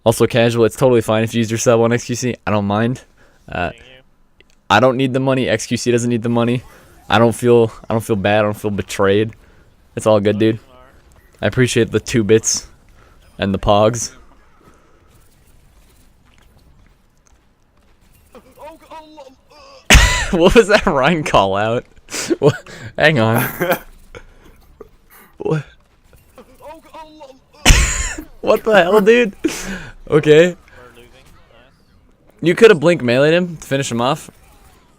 Also casual, it's totally fine if you use your sub on XQC. I don't mind. I don't need the money. XQC doesn't need the money. I don't feel bad. I don't feel betrayed. It's all good, dude. I appreciate the 2 bits and the pogs. What was that Ryan call out? What? Hang on. What? What the hell, dude? Okay. You could have blink meleeed him to finish him off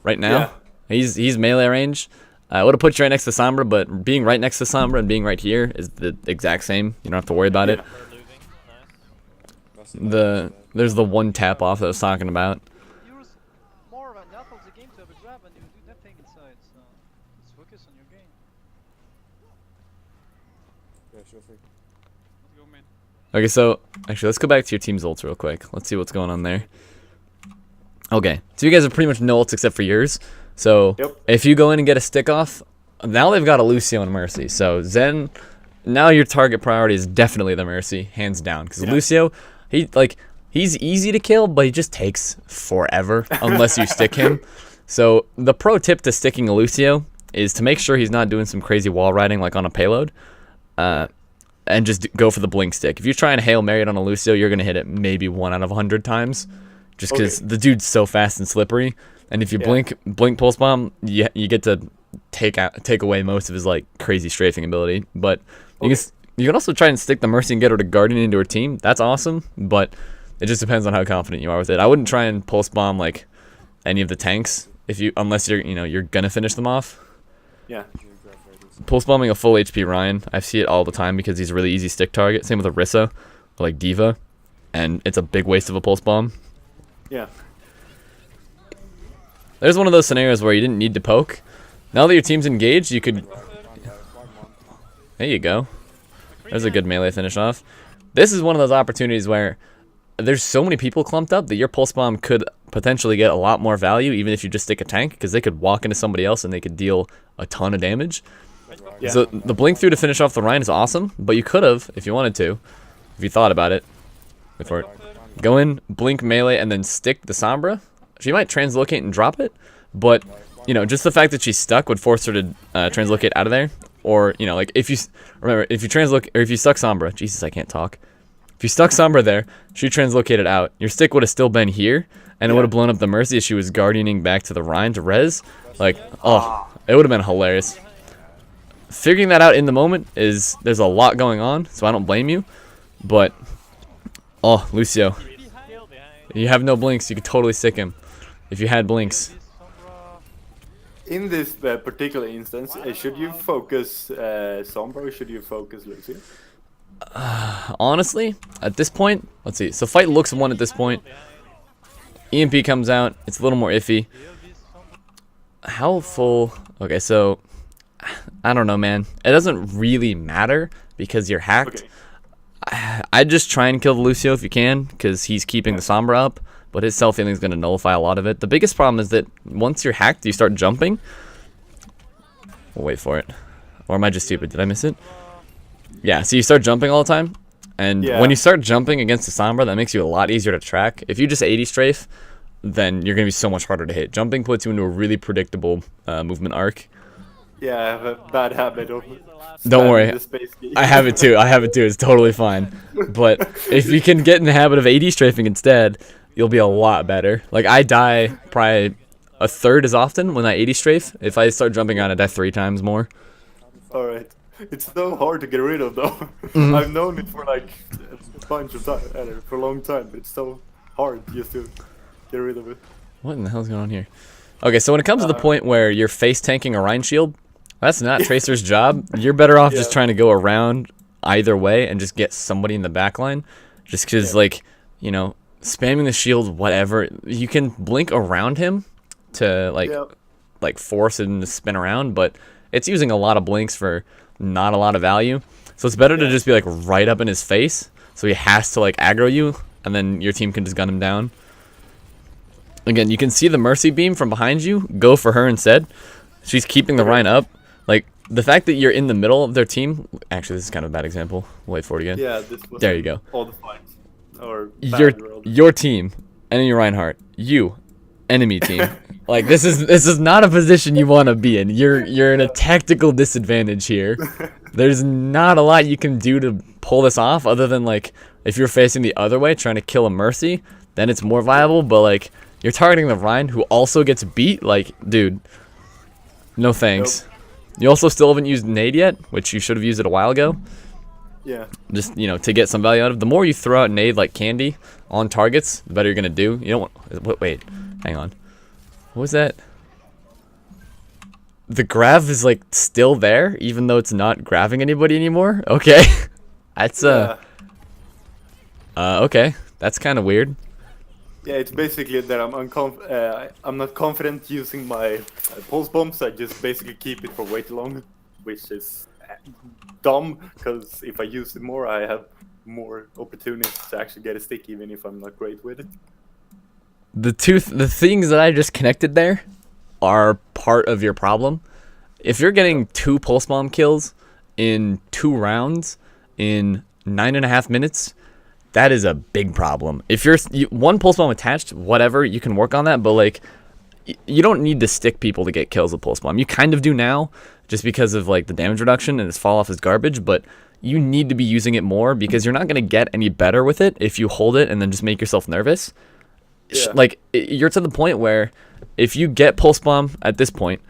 right now. Yeah. He's melee range. I would have put you right next to Sombra, but being right next to Sombra and being right here is the exact same. You don't have to worry about it. There's the one tap off that I was talking about. Use more of an apple of the game to have a grab and you do that thing inside, so just focus on your game. Yeah, sure thing. Let's go, man. Okay, so actually, let's go back to your team's ults real quick. Let's see what's going on there. Okay, so you guys have pretty much no ults except for yours. So if you go in and get a stick off, now they've got a Lucio and Mercy. So Zen, now your target priority is definitely the Mercy, hands down. Because Lucio, he's easy to kill, but he just takes forever unless you stick him. So the pro tip to sticking a Lucio is to make sure he's not doing some crazy wall riding like on a payload. And just go for the blink stick. If you try and Hail Mary it on a Lucio, you're going to hit it maybe 1 out of 100 times. Just because the dude's so fast and slippery. And if you blink pulse bomb, you get to take away most of his like crazy strafing ability. But you can also try and stick the Mercy and get her to Guardian into her team. That's awesome, but it just depends on how confident you are with it. I wouldn't try and pulse bomb like any of the tanks unless you're gonna finish them off. Yeah. Pulse bombing a full HP Ryan, I see it all the time because he's a really easy stick target. Same with Orisa, or like Diva, and it's a big waste of a pulse bomb. Yeah. There's one of those scenarios where you didn't need to poke. Now that your team's engaged, you could. There you go. There's a good melee finish off. This is one of those opportunities where there's so many people clumped up that your pulse bomb could potentially get a lot more value even if you just stick a tank, because they could walk into somebody else and they could deal a ton of damage. Yeah. So the blink through to finish off the Ryan is awesome, but you could have, if you wanted to, if you thought about it. Wait for it. Go in, blink melee, and then stick the Sombra. She might translocate and drop it, but just the fact that she's stuck would force her to translocate out of there. Or like if you translocate or if you stuck Sombra, Jesus, I can't talk. If you stuck Sombra there, she translocated out. Your stick would have still been here, and it would have blown up the Mercy as she was guardianing back to the Rhine to res. Like, oh, it would have been hilarious. Figuring that out in the moment there's a lot going on, so I don't blame you. But oh, Lucio, you have no blinks. You could totally stick him if you had blinks. In this particular instance, should you focus Sombra or should you focus Lucio? Honestly, at this point, let's see. So fight looks won at this point. EMP comes out. It's a little more iffy. How full? Okay, so I don't know, man. It doesn't really matter because you're hacked. I'd just try and kill the Lucio if you can, because he's keeping the Sombra up, but his self-healing is going to nullify a lot of it. The biggest problem is that once you're hacked, you start jumping. We'll wait for it. Or am I just stupid? Did I miss it? Yeah, so you start jumping all the time, and when you start jumping against the Sombra, that makes you a lot easier to track. If you just 80 strafe, then you're going to be so much harder to hit. Jumping puts you into a really predictable movement arc. Yeah, I have a bad habit of Don't worry, the space key. I have it too. It's totally fine. But if you can get in the habit of 80 strafing instead, you'll be a lot better. Like, I die probably a third as often when I 80 strafe. If I start jumping on, I die 3 times more. Alright. It's so hard to get rid of though. I've known it for like a bunch of time, for a long time, but it's so hard just to get rid of it. What in the hell's going on here? Okay, so when it comes to the point where you're face tanking a Rhine shield, that's not Tracer's job. You're better off just trying to go around either way and just get somebody in the back line. Just because, spamming the shield, whatever. You can blink around him to, like force him to spin around, but it's using a lot of blinks for not a lot of value. So it's better to just be, right up in his face, so he has to, aggro you, and then your team can just gun him down. Again, you can see the Mercy beam from behind you. Go for her instead. She's keeping the Rhine up. The fact that you're in the middle of their team... Actually, this is kind of a bad example. Wait for it again. Yeah, this was there you go. All the fights. Or your team, enemy Reinhardt. You, enemy team. This is not a position you want to be in. You're in a tactical disadvantage here. There's not a lot you can do to pull this off other than, if you're facing the other way, trying to kill a Mercy, then it's more viable, but, you're targeting the Rhine, who also gets beat. Dude, no thanks. Nope. You also still haven't used Nade yet, which you should have used it a while ago. Yeah. Just, you know, to get some value out of it. The more you throw out nade like candy on targets, the better you're gonna do. You don't want. Wait, hang on. What was that? The grav is like still there, even though it's not graving anybody anymore. Okay, that's okay. That's kind of weird. Yeah, it's basically that I'm not confident using my pulse bombs. I just basically keep it for way too long, which is dumb, because if I use it more, I have more opportunities to actually get a stick, even if I'm not great with it. The things that I just connected there are part of your problem. If you're getting 2 pulse bomb kills in 2 rounds in 9.5 minutes, that is a big problem. If you're 1 pulse bomb attached, whatever, you can work on that, but like you don't need to stick people to get kills with pulse bomb. You kind of do now, just because of like the damage reduction and its fall off is garbage, but you need to be using it more, because you're not going to get any better with it if you hold it and then just make yourself nervous. Yeah. Like you're to the point where if you get pulse bomb at this point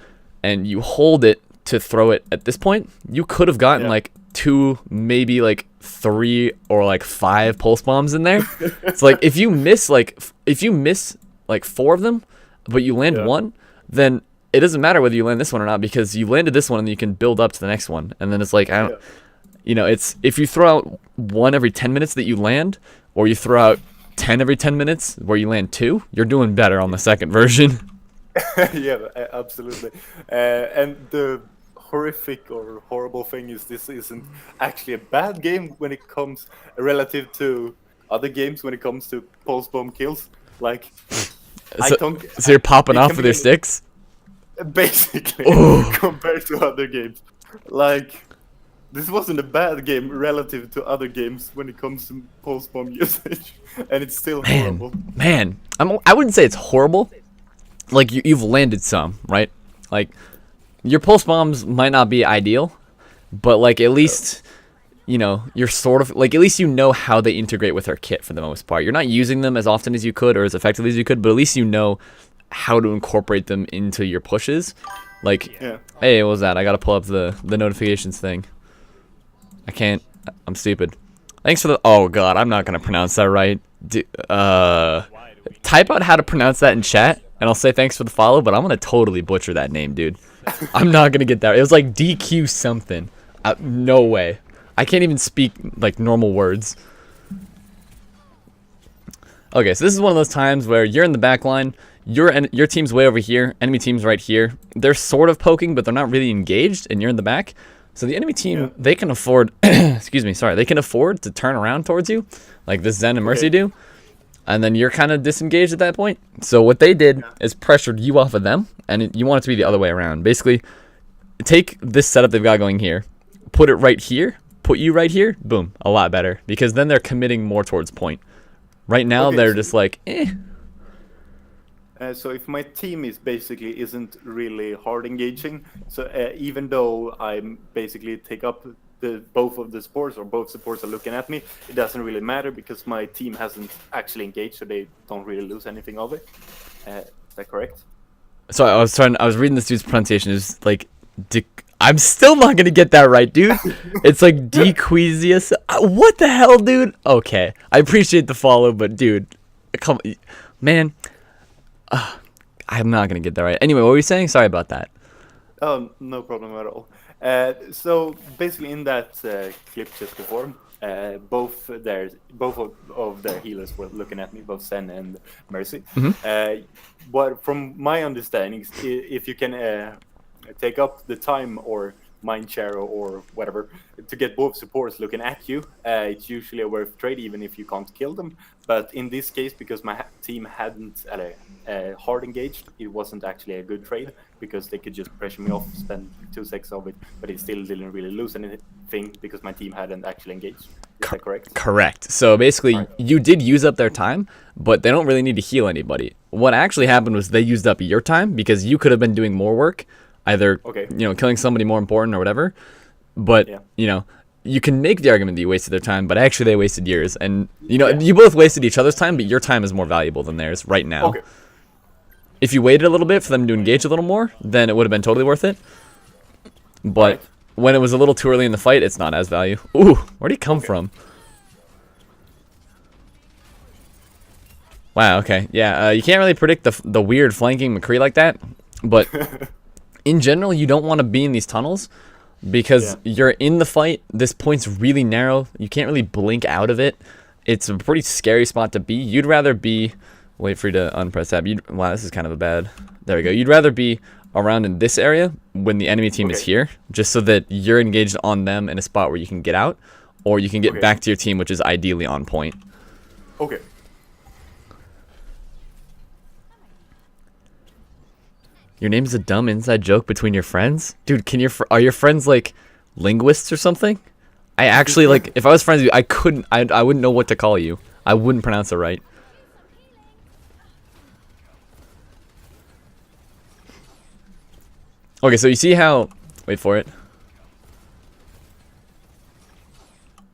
and you hold it to throw it at this point, you could have gotten like 2, maybe like 3 or like 5 pulse bombs in there. It's like if you miss like 4 of them, but you land 1, then it doesn't matter whether you land this one or not, because you landed this one and you can build up to the next one. And then it's like, I don't, you know, it's if you throw out 1 every 10 minutes that you land, or you throw out 10 every 10 minutes where you land 2, you're doing better on the second version. Yeah, absolutely. And the horrific or horrible thing is this isn't actually a bad game when it comes relative to other games when it comes to pulse bomb kills. Like, So you're popping off with your sticks? Basically, compared to other games. Like, this wasn't a bad game relative to other games when it comes to pulse bomb usage, and it's still horrible. Man, I wouldn't say it's horrible. Like, you've landed some, right? Like, your pulse bombs might not be ideal, but like at least, you know, you're sort of like, at least you know how they integrate with our kit for the most part. You're not using them as often as you could or as effectively as you could, but at least you know how to incorporate them into your pushes. Like, hey, what was that? I gotta pull up the notifications thing. I can't. I'm stupid. Thanks for the. Oh god, I'm not gonna pronounce that right. Type out how to pronounce that in chat, and I'll say thanks for the follow. But I'm gonna totally butcher that name, dude. I'm not gonna get that. It was like DQ something. No way. I can't even speak like normal words. Okay, so this is one of those times where you're in the back line. Your team's way over here. Enemy team's right here. They're sort of poking, but they're not really engaged, and you're in the back. So the enemy team, they can afford, excuse me, sorry, they can afford to turn around towards you, like this Zen and Mercy do, and then you're kind of disengaged at that point. So what they did is pressured you off of them, and you want it to be the other way around. Basically, take this setup they've got going here, put it right here, put you right here, boom, a lot better, because then they're committing more towards point. Right now, they're just like, eh. So if my team isn't really hard engaging, so even though I basically take up both of the supports, or both supports are looking at me, it doesn't really matter because my team hasn't actually engaged, so they don't really lose anything of it. Is that correct? So I was reading this dude's pronunciation. It's like, I'm still not gonna get that right, dude. It's like Dequezius. What the hell, dude? Okay, I appreciate the follow, but dude, come, man. I'm not gonna get that right. Anyway, what were you saying? Sorry about that. Oh, no problem at all. So basically, in that clip just before, both of their healers were looking at me, both Sen and Mercy. But from my understanding, if you can take up the time or mind share or whatever to get both supports looking at you, it's usually a worth trade even if you can't kill them. But in this case, because my team hadn't hard engaged, it wasn't actually a good trade, because they could just pressure me off, spend 2 seconds of it, but it still didn't really lose anything because my team hadn't actually engaged. Is that correct? Correct. So basically, you did use up their time, but they don't really need to heal anybody. What actually happened was they used up your time, because you could have been doing more work, either killing somebody more important or whatever. But you know, you can make the argument that you wasted their time, but actually they wasted yours, and you both wasted each other's time, but your time is more valuable than theirs right now. If you waited a little bit for them to engage a little more, then it would have been totally worth it. But when it was a little too early in the fight, it's not as value. Ooh, where'd he come from? Wow, okay. Yeah, you can't really predict the weird flanking McCree like that, but in general, you don't want to be in these tunnels because you're in the fight. This point's really narrow. You can't really blink out of it. It's a pretty scary spot to be. You'd rather be... Wait for you to unpress tab. Wow, this is kind of a bad... There we go. You'd rather be around in this area when the enemy team is here, just so that you're engaged on them in a spot where you can get out, or you can get back to your team, which is ideally on point. Okay. Your name's a dumb inside joke between your friends? Dude, are your friends like linguists or something? I actually like if I was friends with you, I wouldn't know what to call you. I wouldn't pronounce it right. Okay, so you see how wait for it.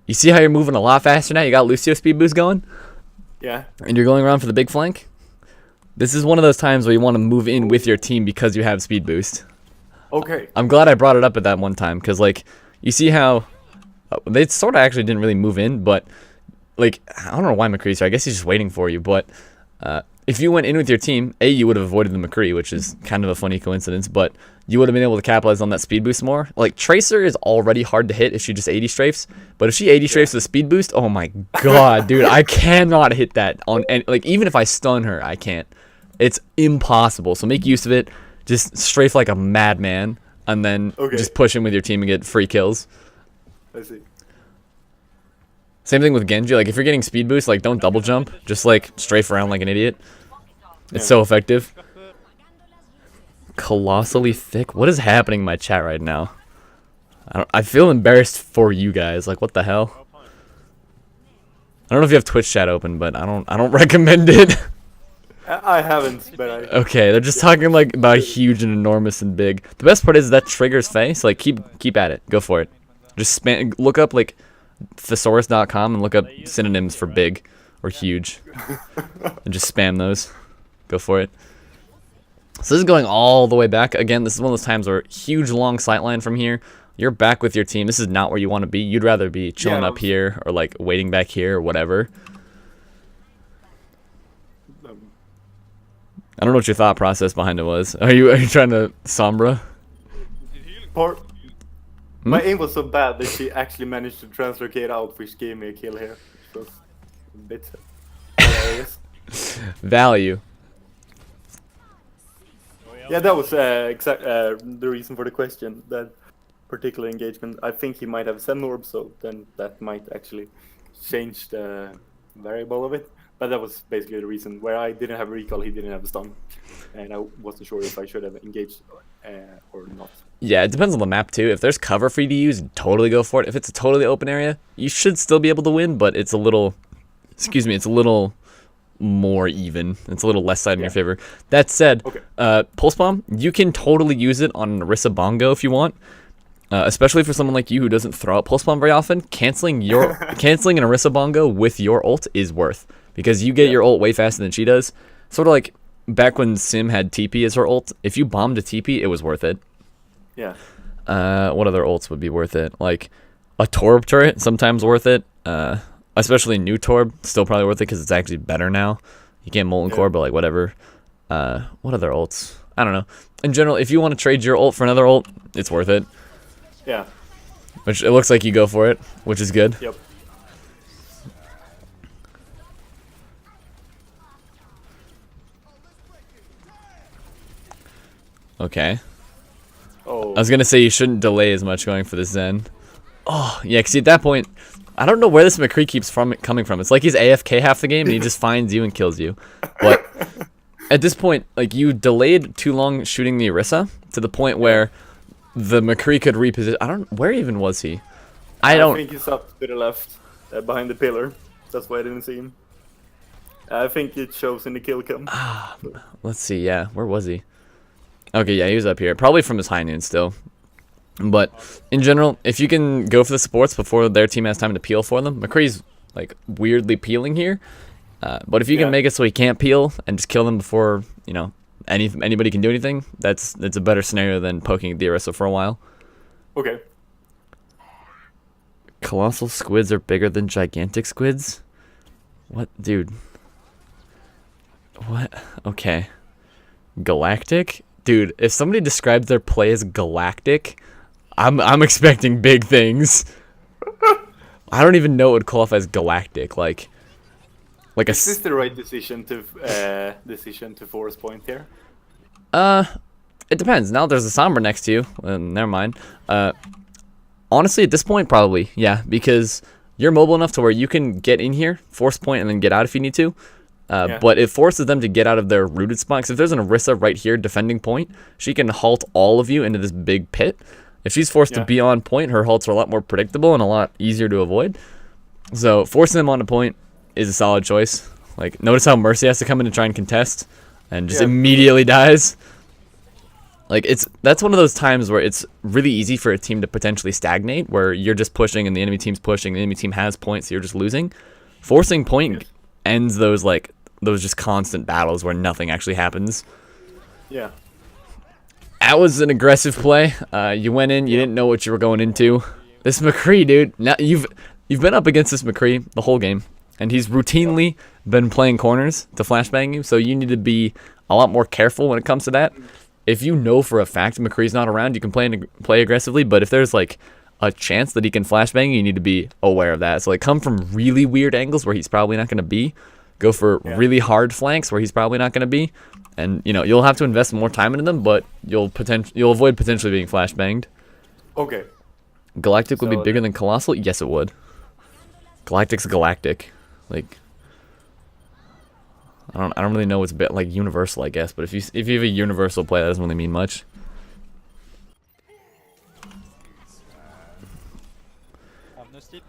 You see how you're moving a lot faster now? You got Lucio speed boost going? Yeah. And you're going around for the big flank? This is one of those times where you want to move in with your team because you have speed boost. Okay. I'm glad I brought it up at that one time because, like, you see how they sort of actually didn't really move in, but, like, I don't know why McCree's here. I guess he's just waiting for you, but if you went in with your team, A, you would have avoided the McCree, which is kind of a funny coincidence, but you would have been able to capitalize on that speed boost more. Like, Tracer is already hard to hit if she just 80 strafes, but if she 80 strafes with speed boost, oh my god, dude, I cannot hit that on any, like, even if I stun her, I can't. It's impossible. So make use of it. Just strafe like a madman, and then just push in with your team and get free kills. I see. Same thing with Genji. Like if you're getting speed boost, like don't double jump. Just like strafe around like an idiot. It's so effective. Colossally thick. What is happening in my chat right now? I feel embarrassed for you guys. Like what the hell? I don't know if you have Twitch chat open, but I don't recommend it. I haven't, but I... Okay, they're just talking like about huge and enormous and big. The best part is that triggers face. Like keep at it. Go for it. Just look up like thesaurus.com and look up synonyms for big or huge. And just spam those. Go for it. So this is going all the way back. Again, this is one of those times where huge long sight line from here. You're back with your team. This is not where you want to be. You'd rather be chilling up here or like waiting back here or whatever. I don't know what your thought process behind it was. Are you trying to Sombra? My aim was so bad that she actually managed to translocate out, which gave me a kill here. Which was a bit hilarious. Value. Yeah, that was the reason for the question. That particular engagement. I think he might have Zen so then that might actually change the variable of it. But that was basically the reason. Where I didn't have recall, he didn't have a stun. And I wasn't sure if I should have engaged or not. Yeah, it depends on the map too. If there's cover for you to use, totally go for it. If it's a totally open area, you should still be able to win, but it's a little, it's a little more even. It's a little less side in your favor. That said, Pulse Bomb, you can totally use it on Narissa Bongo if you want. Especially for someone like you who doesn't throw out Pulse Bomb very often, canceling an Narissa Bongo with your ult is worth. Because you get your ult way faster than she does. Sort of like back when Sim had TP as her ult. If you bombed a TP, it was worth it. Yeah. What other ults would be worth it? Like a Torb turret, sometimes worth it. Especially new Torb, still probably worth it because it's actually better now. You can't Molten Core, but like whatever. What other ults? I don't know. In general, if you want to trade your ult for another ult, it's worth it. Yeah. Which it looks like you go for it, which is good. Yep. Okay. Oh. I was gonna say you shouldn't delay as much going for the Zen. Oh, yeah, because at that point, I don't know where this McCree keeps coming from. It's like he's AFK half the game and he just finds you and kills you. But at this point, like you delayed too long shooting the Orisa to the point where the McCree could reposition. Where even was he? I think he's up to the left, behind the pillar. That's why I didn't see him. I think it shows in the kill cam. Let's see, yeah, where was he? Okay, yeah, he was up here. Probably from his high noon still. But in general, if you can go for the supports before their team has time to peel for them, McCree's like weirdly peeling here. But if you can make it so he can't peel and just kill them before, you know, anybody can do anything, that's a better scenario than poking the Orisa for a while. Okay. Colossal squids are bigger than gigantic squids? What, dude? What? Okay. Galactic? Dude, if somebody describes their play as galactic, I'm expecting big things. I don't even know what would qualify as galactic. Like a Is this the right decision to force point here? It depends. Now there's a Sombra next to you. Never mind. Honestly, at this point, probably, yeah, because you're mobile enough to where you can get in here, force point, and then get out if you need to. But it forces them to get out of their rooted spot. Because if there's an Orisa right here defending point, she can halt all of you into this big pit. If she's forced to be on point, her halts are a lot more predictable and a lot easier to avoid. So forcing them onto point is a solid choice. Like, notice how Mercy has to come in and try and contest and just immediately dies. Like, that's one of those times where it's really easy for a team to potentially stagnate, where you're just pushing and the enemy team's pushing, the enemy team has points, so you're just losing. Forcing point ends those just constant battles where nothing actually happens. Yeah. That was an aggressive play. You went in, you didn't know what you were going into. This McCree, dude, now you've been up against this McCree the whole game, and he's routinely been playing corners to flashbang you, so you need to be a lot more careful when it comes to that. If you know for a fact McCree's not around, you can play aggressively, but if there's like a chance that he can flashbang you need to be aware of that. So like, come from really weird angles where he's probably not going to be. Go for really hard flanks where he's probably not going to be. And, you know, you'll have to invest more time into them, but you'll avoid potentially being flashbanged. Okay. Galactic would be bigger than Colossal? Yes, it would. Galactic's galactic. Like, I don't really know what's a bit like universal, I guess, but if you have a universal play, that doesn't really mean much. Have no steep.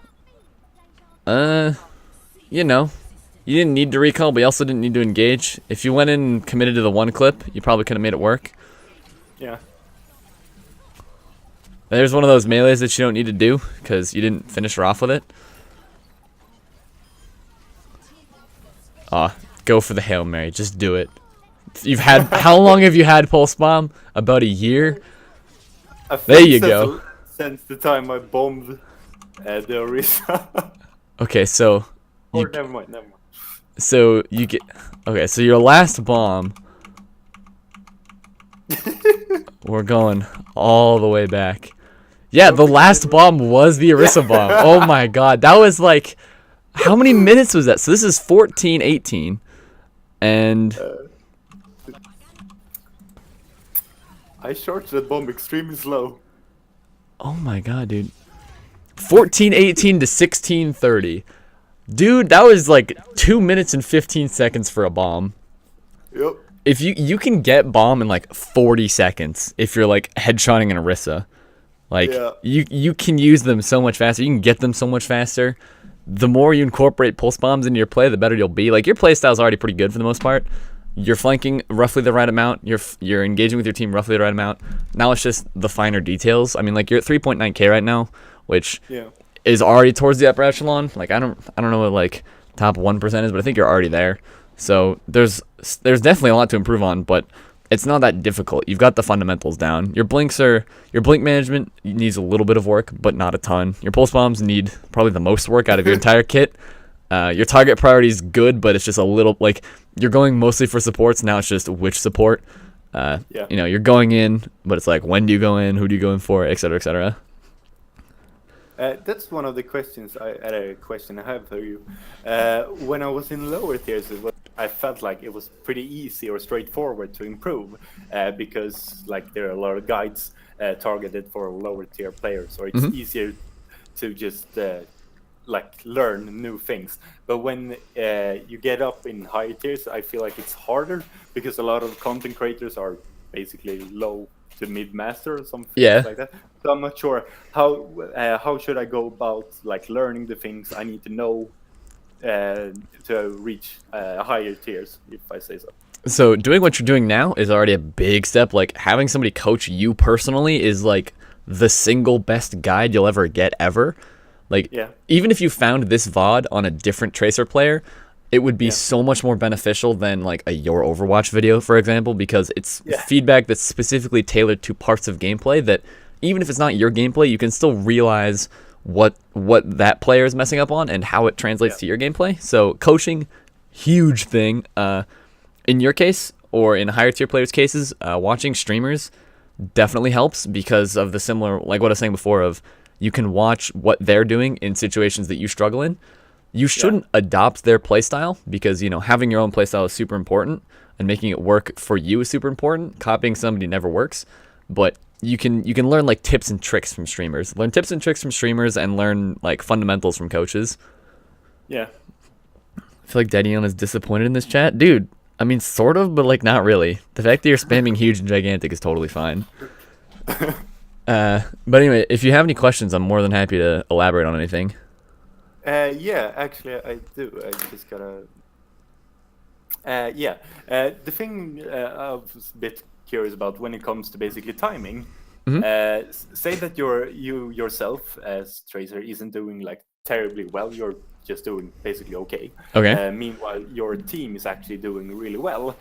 You know, you didn't need to recall, but you also didn't need to engage. If you went in and committed to the one clip, you probably could have made it work. Yeah. There's one of those melees that you don't need to do because you didn't finish her off with it. Go for the Hail Mary. Just do it. You've had how long have you had Pulse Bomb? About a year. There you go. Since the time I bombed the Orisa. Okay, so. Never mind. So you get. Okay, so your last bomb. We're going all the way back. Yeah, the last bomb was the Orisa bomb. Oh my god, that was like. How many minutes was that? So this is 14-18. And I charged that bomb extremely slow. oh my god, dude. 14-18 to 16-30. Dude, that was like 2 minutes and 15 seconds for a bomb. Yep. If you can get bomb in like 40 seconds if you're like headshotting an Orisa. Like you can use them so much faster. You can get them so much faster. The more you incorporate pulse bombs into your play, the better you'll be. Like, your play style is already pretty good for the most part. You're flanking roughly the right amount. You're engaging with your team roughly the right amount. Now it's just the finer details. I mean, like, you're at 3.9k right now, which is already towards the upper echelon. Like, I don't know what like top 1% is, but I think you're already there. So there's definitely a lot to improve on, but it's not that difficult. You've got the fundamentals down. Your blink management needs a little bit of work, but not a ton. Your pulse bombs need probably the most work out of your entire kit. Your target priority is good, but it's just a little, like, you're going mostly for supports. Now it's just which support. You know, you're going in, but it's like, when do you go in? Who do you go in for? Et cetera, et cetera. That's one of the questions I have for you. When I was in lower tiers, I felt like it was pretty easy or straightforward to improve because like there are a lot of guides targeted for lower tier players, so it's easier to just like learn new things. But when you get up in higher tiers, I feel like it's harder because a lot of content creators are basically low to mid master or something like that. So I'm not sure how should I go about like learning the things I need to know to reach higher tiers, if I say so. So doing what you're doing now is already a big step. Like, having somebody coach you personally is like the single best guide you'll ever get ever. Like, even if you found this VOD on a different Tracer player, it would be so much more beneficial than like a Your Overwatch video, for example, because it's feedback that's specifically tailored to parts of gameplay that even if it's not your gameplay, you can still realize what that player is messing up on and how it translates to your gameplay. So coaching, huge thing. In your case or in higher tier players' cases, watching streamers definitely helps because of the similar, like what I was saying before, of you can watch what they're doing in situations that you struggle in. You shouldn't adopt their playstyle because, you know, having your own playstyle is super important and making it work for you is super important. Copying somebody never works, but you can learn like tips and tricks from streamers. Learn tips and tricks from streamers and learn like fundamentals from coaches. Yeah. I feel like Dedion is disappointed in this chat. Dude, I mean, sort of, but like not really. The fact that you're spamming huge and gigantic is totally fine. But anyway, if you have any questions, I'm more than happy to elaborate on anything. Yeah, actually, I do. I just gotta. The thing I was a bit curious about when it comes to basically timing. Say that you yourself as Tracer isn't doing like terribly well. You're just doing basically okay. Okay. Meanwhile, your team is actually doing really well.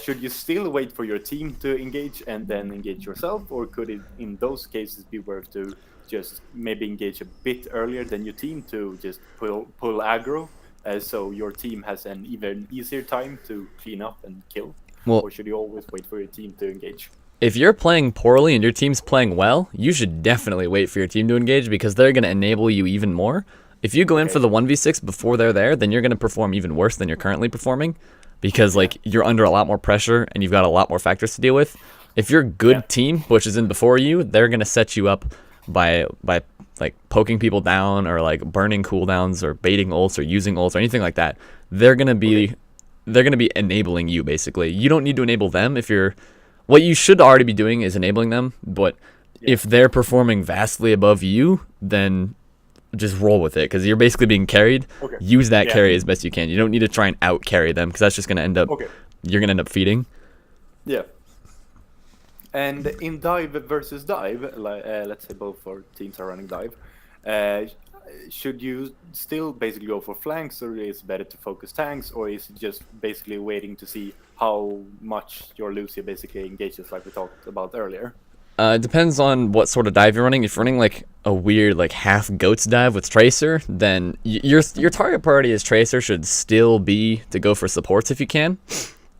Should you still wait for your team to engage and then engage yourself, or could it, in those cases, be worth to just maybe engage a bit earlier than your team to just pull aggro, so your team has an even easier time to clean up and kill? Well, or should you always wait for your team to engage? If you're playing poorly and your team's playing well, you should definitely wait for your team to engage because they're going to enable you even more. If you go in for the 1v6 before they're there, then you're going to perform even worse than you're currently performing because like you're under a lot more pressure and you've got a lot more factors to deal with. If your good team pushes in before you, they're going to set you up by like poking people down or like burning cooldowns or baiting ults or using ults or anything like that. They're going to be enabling you basically. You don't need to enable them if you're. What you should already be doing is enabling them, but if they're performing vastly above you, then just roll with it because you're basically being carried. Use that carry as best you can. You don't need to try and out carry them because that's just going to end up. You're going to end up feeding. Yeah. And in dive versus dive, let's say both our teams are running dive, should you still basically go for flanks, or is it better to focus tanks, or is it just basically waiting to see how much your Lucia basically engages, like we talked about earlier? It depends on what sort of dive you're running. If you're running like a weird like half goats dive with Tracer, then your target priority as Tracer should still be to go for supports if you can.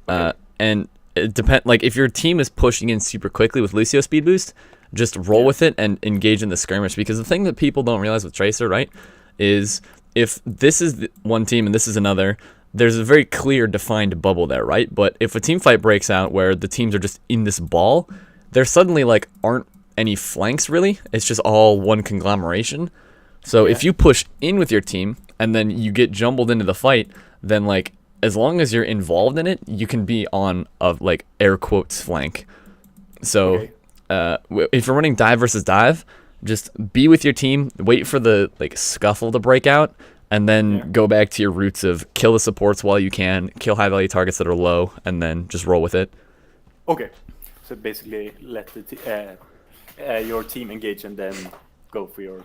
And it depend like if your team is pushing in super quickly with Lucio speed boost, just roll with it and engage in the skirmish, because the thing that people don't realize with Tracer, right, is if this is one team and this is another, there's a very clear defined bubble there, right? But if a team fight breaks out where the teams are just in this ball, there suddenly like aren't any flanks really. It's just all one conglomeration. So if you push in with your team and then you get jumbled into the fight, then like as long as you're involved in it, you can be on a like air quotes flank. So if you're running dive versus dive, just be with your team, wait for the like scuffle to break out, and then go back to your roots of kill the supports while you can, kill high value targets that are low, and then just roll with it. Okay, so basically let your team engage and then go for your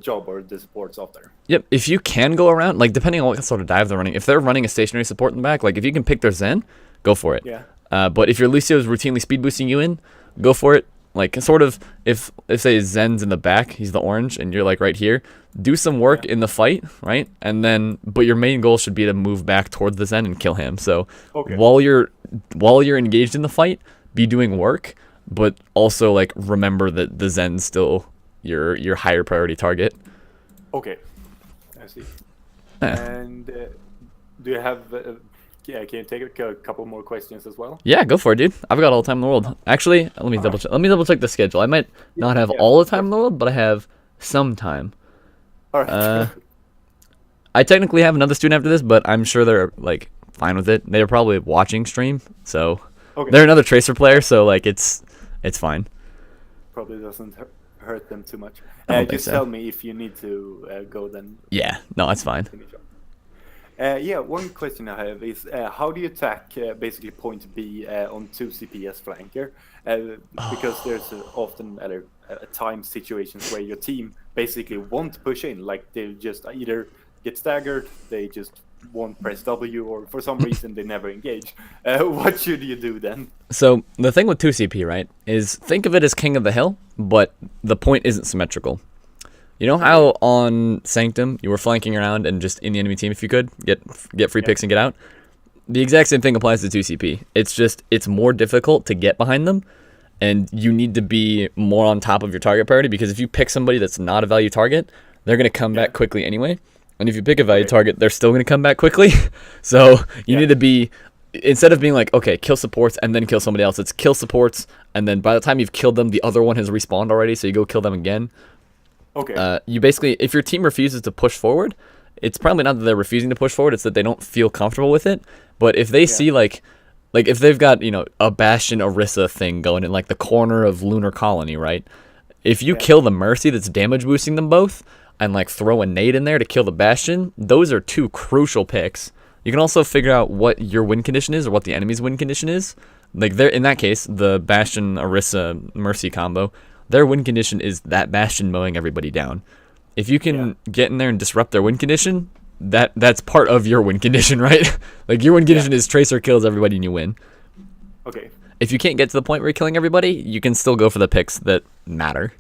job or the supports after. Yep, if you can go around, like depending on what sort of dive they're running, if they're running a stationary support in the back, like if you can pick their Zen, go for it. But if your Lucio is routinely speed boosting you in, go for it. Like sort of if say Zen's in the back, he's the orange, and you're like right here, do some work in the fight, right? And then, but your main goal should be to move back towards the Zen and kill him. So while you're engaged in the fight, be doing work, but also like remember that the Zen's still your higher priority target. Okay, I see. And do you have? Can you take a couple more questions as well? Yeah, go for it, dude. I've got all the time in the world. Actually, let me double check. Let me double check the schedule. I might not have all the time in the world, but I have some time. All right. I technically have another student after this, but I'm sure they're like fine with it. They're probably watching stream, so they're another Tracer player, so like it's fine. Probably doesn't hurt them too much. Just tell me if you need to go then. Yeah, no, that's fine. One question I have is how do you attack basically point B on 2CP as flanker? Because there's often time situations where your team basically won't push in, like they just either get staggered, they just won't press W, or for some reason they never engage. What should you do then? So the thing with 2CP, right, is think of it as king of the hill, but the point isn't symmetrical. You know how on Sanctum you were flanking around and just in the enemy team if you could get free picks and get out? The exact same thing applies to 2CP. It's more difficult to get behind them, and you need to be more on top of your target priority, because if you pick somebody that's not a value target, they're going to come back quickly anyway. And if you pick a value target, they're still going to come back quickly. So you need to be, instead of being like, okay, kill supports and then kill somebody else, it's kill supports, and then by the time you've killed them, the other one has respawned already, so you go kill them again. Okay. You basically, if your team refuses to push forward, it's probably not that they're refusing to push forward, it's that they don't feel comfortable with it. But if they see like if they've got, a Bastion Orisa thing going in like the corner of Lunar Colony, right? If you kill the Mercy that's damage boosting them both and like throw a nade in there to kill the Bastion, those are two crucial picks. You can also figure out what your win condition is or what the enemy's win condition is. Like in that case, the Bastion Orisa Mercy combo, their win condition is that Bastion mowing everybody down. If you can get in there and disrupt their win condition, that's part of your win condition, right? Like your win condition is Tracer kills everybody and you win. Okay. If you can't get to the point where you're killing everybody, you can still go for the picks that matter.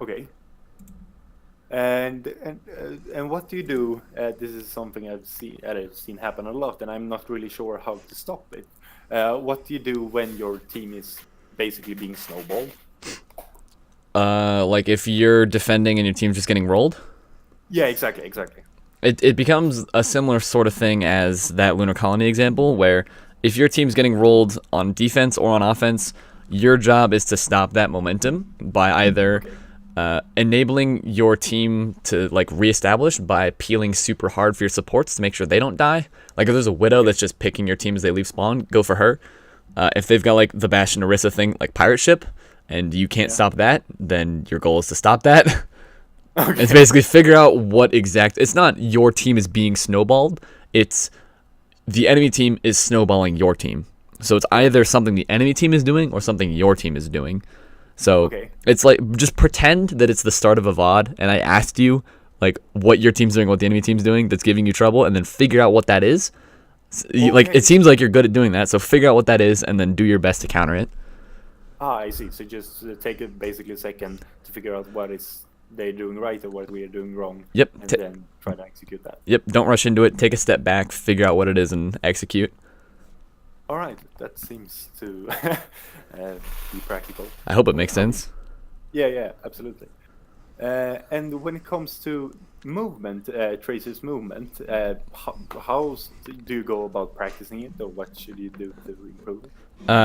Okay. And what do you do? This is something I've seen happen a lot, and I'm not really sure how to stop it. What do you do when your team is basically being snowballed? Like if you're defending and your team's just getting rolled? Yeah, exactly. It becomes a similar sort of thing as that Lunar Colony example, where if your team's getting rolled on defense or on offense, your job is to stop that momentum by either enabling your team to like reestablish by peeling super hard for your supports to make sure they don't die. Like if there's a Widow that's just picking your team as they leave spawn, go for her. If they've got like the Bastion Orisa thing, like Pirate Ship, and you can't stop that, then your goal is to stop that. Okay. It's basically figure out what exact. It's not your team is being snowballed. It's the enemy team is snowballing your team. So it's either something the enemy team is doing or something your team is doing. So it's like just pretend that it's the start of a VOD, and I asked you like what your team's doing, what the enemy team's doing that's giving you trouble, and then figure out what that is. Like it seems like you're good at doing that, so figure out what that is and then do your best to counter it. I see. So just take it basically a second to figure out what is they're doing right or what we are doing wrong. Yep. And then try to execute that. Yep. Don't rush into it. Take a step back, figure out what it is, and execute. All right. That seems to be practical. I hope it makes sense. Yeah, absolutely. And when it comes to movement, Tracer's movement, how do you go about practicing it, or what should you do to improve it?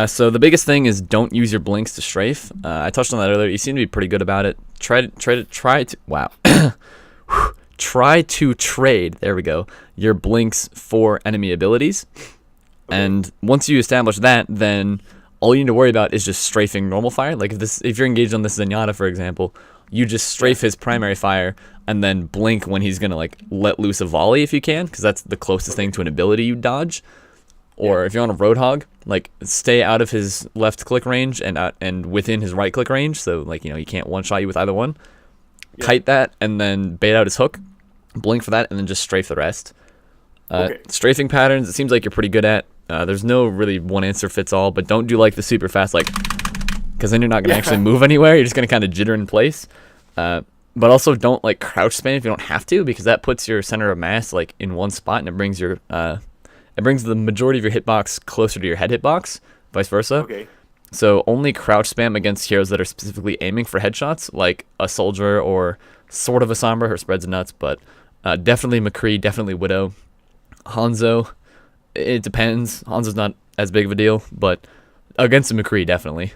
So the biggest thing is don't use your blinks to strafe. I touched on that earlier. You seem to be pretty good about it. Try to wow. Try to trade. There we go. Your blinks for enemy abilities, and once you establish that, then all you need to worry about is just strafing normal fire. Like if you're engaged on this Zenyatta, for example, you just strafe his primary fire and then blink when he's gonna like let loose a volley if you can, because that's the closest thing to an ability you dodge. Or if you're on a Roadhog, like stay out of his left click range and within his right click range, so like he can't one shot you with either one. Kite that and then bait out his hook, blink for that, and then just strafe the rest. Strafing patterns, it seems like you're pretty good at. There's no really one answer fits all, but don't do like the super fast because then you're not gonna actually move anywhere. You're just gonna kind of jitter in place. But also don't like crouch spam if you don't have to, because that puts your center of mass like in one spot and it brings your it brings the majority of your hitbox closer to your head hitbox, vice versa. Okay. So only crouch spam against heroes that are specifically aiming for headshots, like a Soldier or sort of a Sombra. Her spread's nuts, but definitely McCree, definitely Widow. Hanzo, it depends. Hanzo's not as big of a deal, but against the McCree, definitely.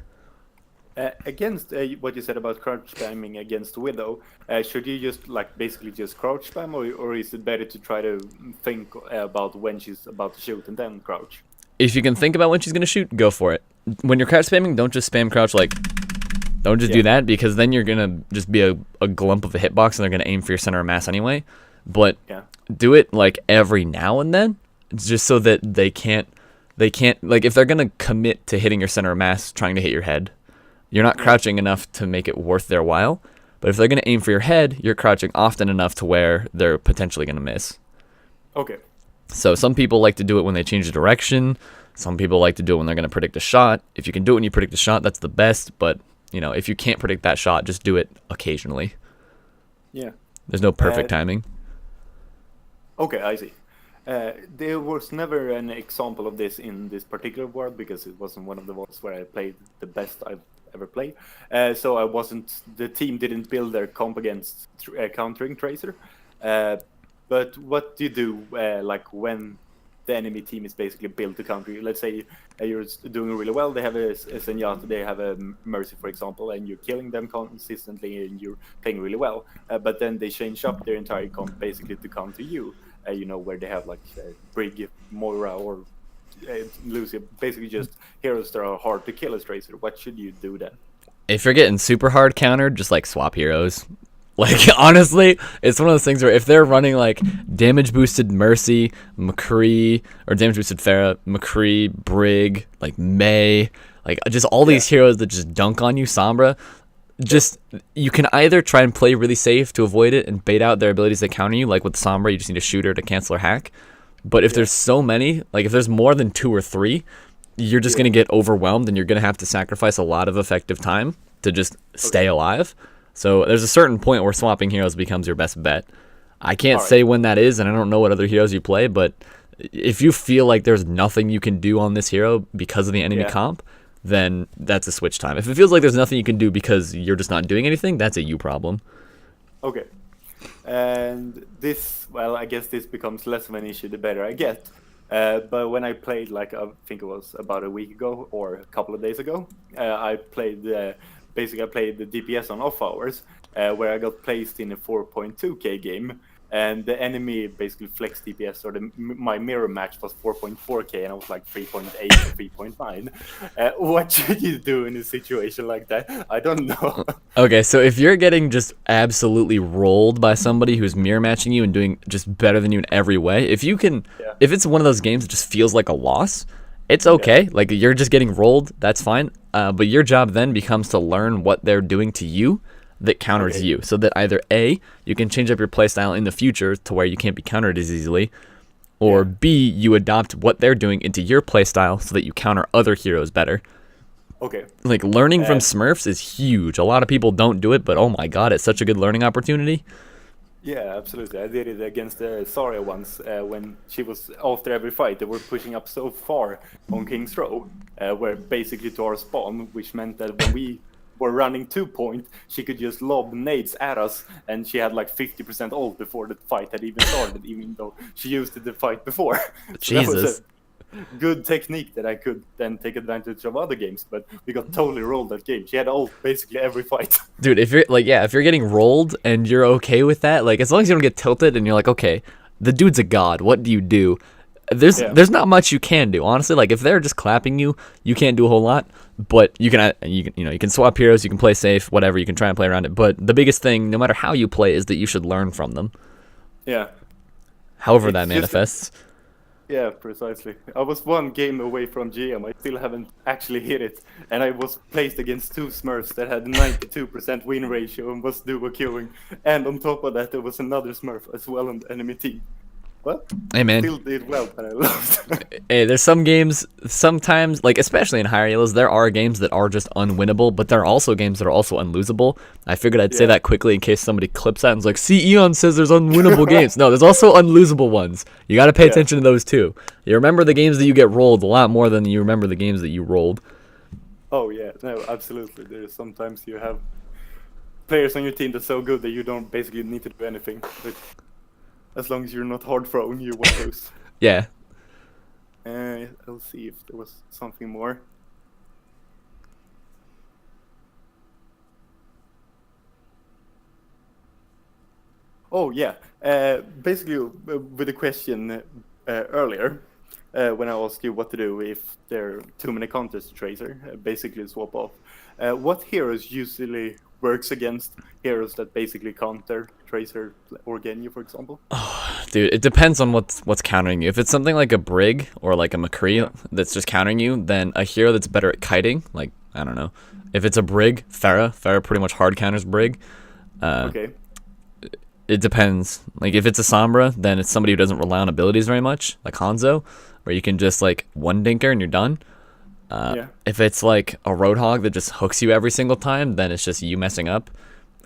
Against what you said about crouch spamming against Widow, should you just basically just crouch spam, or is it better to try to think about when she's about to shoot and then crouch? If you can think about when she's going to shoot, go for it. When you're crouch spamming, don't just spam crouch don't just do that, because then you're going to just be a glump of a hitbox and they're going to aim for your center of mass anyway. But do it every now and then, just so that they can't if they're going to commit to hitting your center of mass trying to hit your head, you're not crouching enough to make it worth their while. But if they're going to aim for your head, you're crouching often enough to where they're potentially going to miss. Okay. So some people like to do it when they change the direction. Some people like to do it when they're going to predict a shot. If you can do it when you predict a shot, that's the best. But, if you can't predict that shot, just do it occasionally. Yeah. There's no perfect timing. Okay, I see. There was never an example of this in this particular world because it wasn't one of the worlds where I played the best I've ever played. So I wasn't. The team didn't build their comp against countering Tracer. But what do you do like when the enemy team is basically built to counter you? Let's say you're doing really well. They have a Zenyatta, they have a Mercy, for example, and you're killing them consistently and you're playing really well. But then they change up their entire comp basically to counter you. Where they have like Brig, Moira, or Lucia, basically just heroes that are hard to kill as Tracer. What should you do then? If you're getting super hard countered, just like swap heroes. Like, honestly, it's one of those things where if they're running like damage boosted Mercy, McCree, or damage boosted Pharah, McCree, Brig, like Mei, like just all these heroes that just dunk on you, Sombra, just you can either try and play really safe to avoid it and bait out their abilities to counter you, like with Sombra, you just need a shooter to cancel or hack. But if there's so many, like if there's more than 2 or 3, you're just going to get overwhelmed and you're going to have to sacrifice a lot of effective time to just stay alive. So there's a certain point where swapping heroes becomes your best bet. I can't say when that is, and I don't know what other heroes you play, but if you feel like there's nothing you can do on this hero because of the enemy comp, then that's a switch time. If it feels like there's nothing you can do because you're just not doing anything, that's a you problem. Okay. And this, well, I guess this becomes less of an issue the better I get. But when I played, like, I think it was about a week ago or a couple of days ago, I played, basically I played the DPS on off hours, where I got placed in a 4.2k game. And the enemy basically flex DPS, or my mirror match was 4.4k, and I was like 3.8 or 3.9. What should you do in a situation like that? I don't know. Okay, so if you're getting just absolutely rolled by somebody who's mirror matching you and doing just better than you in every way, if you can, if it's one of those games that just feels like a loss, it's okay. Like you're just getting rolled, that's fine. But your job then becomes to learn what they're doing to you that counters you, so that either A, you can change up your playstyle in the future to where you can't be countered as easily, or B, you adopt what they're doing into your playstyle so that you counter other heroes better. Okay. Like learning from Smurfs is huge. A lot of people don't do it, but oh my god, it's such a good learning opportunity. Yeah, absolutely. I did it against Zarya once when she was, after every fight, they were pushing up so far on King's Row, where basically to our spawn, which meant that when we were running 2 point, she could just lob nades at us, and she had like 50% ult before the fight had even started, even though she used it the fight before. So Jesus. that was a good technique that I could then take advantage of other games, but we got totally rolled that game. She had ult basically every fight. Dude, if you're like, if you're getting rolled and you're okay with that, like as long as you don't get tilted and you're like, okay, the dude's a god, what do you do? There's not much you can do, honestly. Like if they're just clapping you, you can't do a whole lot. But you can swap heroes, you can play safe, whatever. You can try and play around it. But the biggest thing, no matter how you play, is that you should learn from them. Yeah. However that manifests. Yeah, precisely. I was 1 game away from GM. I still haven't actually hit it, and I was placed against 2 Smurfs that had 92% win ratio and was duo queuing. And on top of that, there was another Smurf as well on the enemy team. Well, hey man, still did well, but I lost. Hey, there's some games, sometimes, like especially in higher elos, there are games that are just unwinnable, but there are also games that are also unlosable. I figured I'd say that quickly in case somebody clips that and is like, see, Eon says there's unwinnable games. No, there's also unlosable ones. You got to pay attention to those too. You remember the games that you get rolled a lot more than you remember the games that you rolled. Oh yeah, no, absolutely. There's sometimes you have players on your team that's so good that you don't basically need to do anything. But as long as you're not hard thrown, you won't lose. Yeah. I'll see if there was something more. Oh yeah. Basically, with the question earlier, when I asked you what to do if there are too many counters to Tracer, basically swap off. What heroes usually works against heroes that basically counter Tracer or Genyu, for example? Dude, it depends on what's countering you. If it's something like a Brig or like a McCree that's just countering you, then a hero that's better at kiting, like, I don't know. If it's a Brig, Pharah pretty much hard counters Brig. Okay. It depends. Like, if it's a Sombra, then it's somebody who doesn't rely on abilities very much, like Hanzo, where you can just, like, one dinker and you're done. If it's, like, a Roadhog that just hooks you every single time, then it's just you messing up.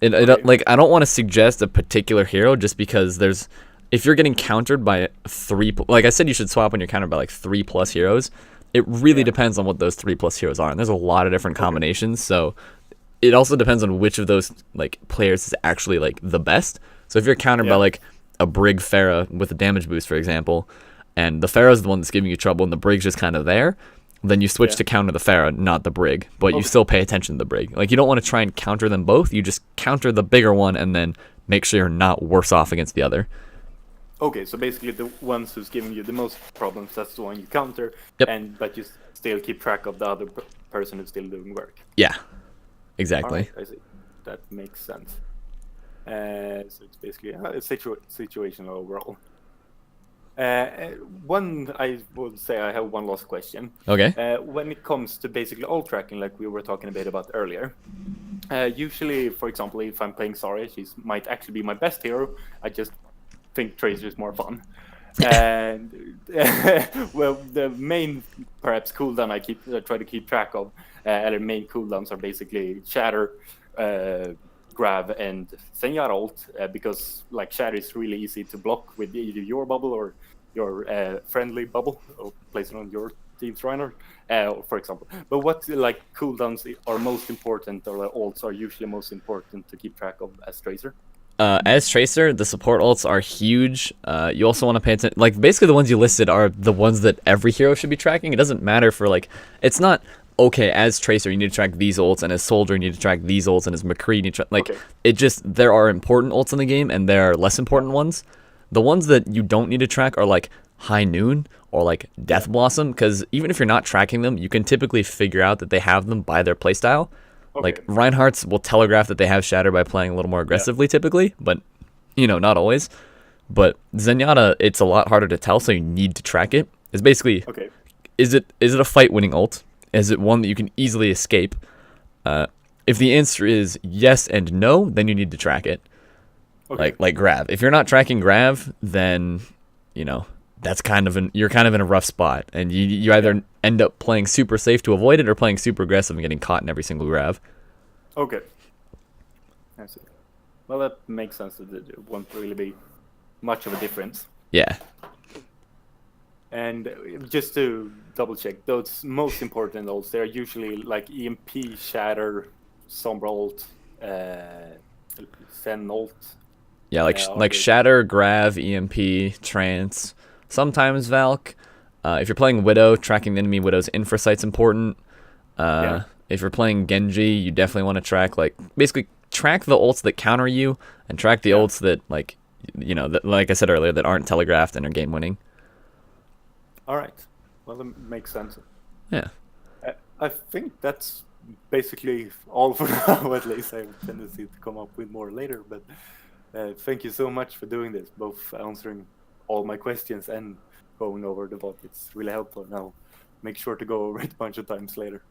Okay. Like I don't want to suggest a particular hero just because if you're getting countered by like I said, you should swap when you're countered by like 3+ heroes. It really Yeah. depends on what those 3+ heroes are, and there's a lot of different combinations. So it also depends on which of those like players is actually like the best. So if you're countered by Yeah. like a Brig Pharah with a damage boost, for example, and the Pharah's the one that's giving you trouble, and the Brig's just kind of there, then you switch Yeah. to counter the Pharah, not the Brig. But you Okay. still pay attention to the Brig. Like you don't want to try and counter them both. You just counter the bigger one, and then make sure you're not worse off against the other. Okay, so basically the ones who's giving you the most problems, that's the one you counter, Yep. but you still keep track of the other person who's still doing work. Yeah, exactly. Alright, I see. That makes sense. So it's basically a situational overall. One, I would say I have one last question. Okay. When it comes to basically ult tracking, like we were talking a bit about earlier, usually, for example, if I'm playing Zarya, she might actually be my best hero. I just think Tracer is more fun. And well, the main perhaps cooldown I try to keep track of, the main cooldowns are basically Shatter, Grab, and Zenyatta ult, because like Shatter is really easy to block with either your bubble or your friendly bubble, or place it on your team's Reiner, for example. But what like cooldowns are most important, or ults are usually most important to keep track of as Tracer? As Tracer, the support ults are huge. You also want to pay attention. Like basically, the ones you listed are the ones that every hero should be tracking. It doesn't matter for like, it's not okay. As Tracer, you need to track these ults, and as Soldier, you need to track these ults, and as McCree, you need to like. Okay. It just there are important ults in the game, and there are less important ones. The ones that you don't need to track are like High Noon or like Death Blossom, because even if you're not tracking them, you can typically figure out that they have them by their playstyle. Like Okay. Reinhardt's will telegraph that they have Shatter by playing a little more aggressively typically, but not always. But Zenyatta, it's a lot harder to tell, so you need to track it. It's basically, Okay. is it a fight winning ult? Is it one that you can easily escape? If the answer is yes and no, then you need to track it. Okay. Like Grav. If you're not tracking Grav, then that's you're kind of in a rough spot, and you either end up playing super safe to avoid it or playing super aggressive and getting caught in every single Grav. Okay. I see. Well, that makes sense that it won't really be much of a difference. Yeah. And just to double check, those most important ults, they're usually like EMP, Shatter, Sombra ult, Zen ult. Yeah, like Yeah, like okay. Shatter, Grav, EMP, Trance, sometimes Valk. If you're playing Widow, tracking the enemy Widow's infrasight's important. Yeah. If you're playing Genji, you definitely want to basically track the ults that counter you, and track the ults that like like I said earlier, that aren't telegraphed and are game winning. All right. Well, that makes sense. Yeah. I think that's basically all for now, at least. I have a tendency to come up with more later, but thank you so much for doing this, both answering all my questions and going over the bot. It's really helpful. Now, make sure to go over it a bunch of times later.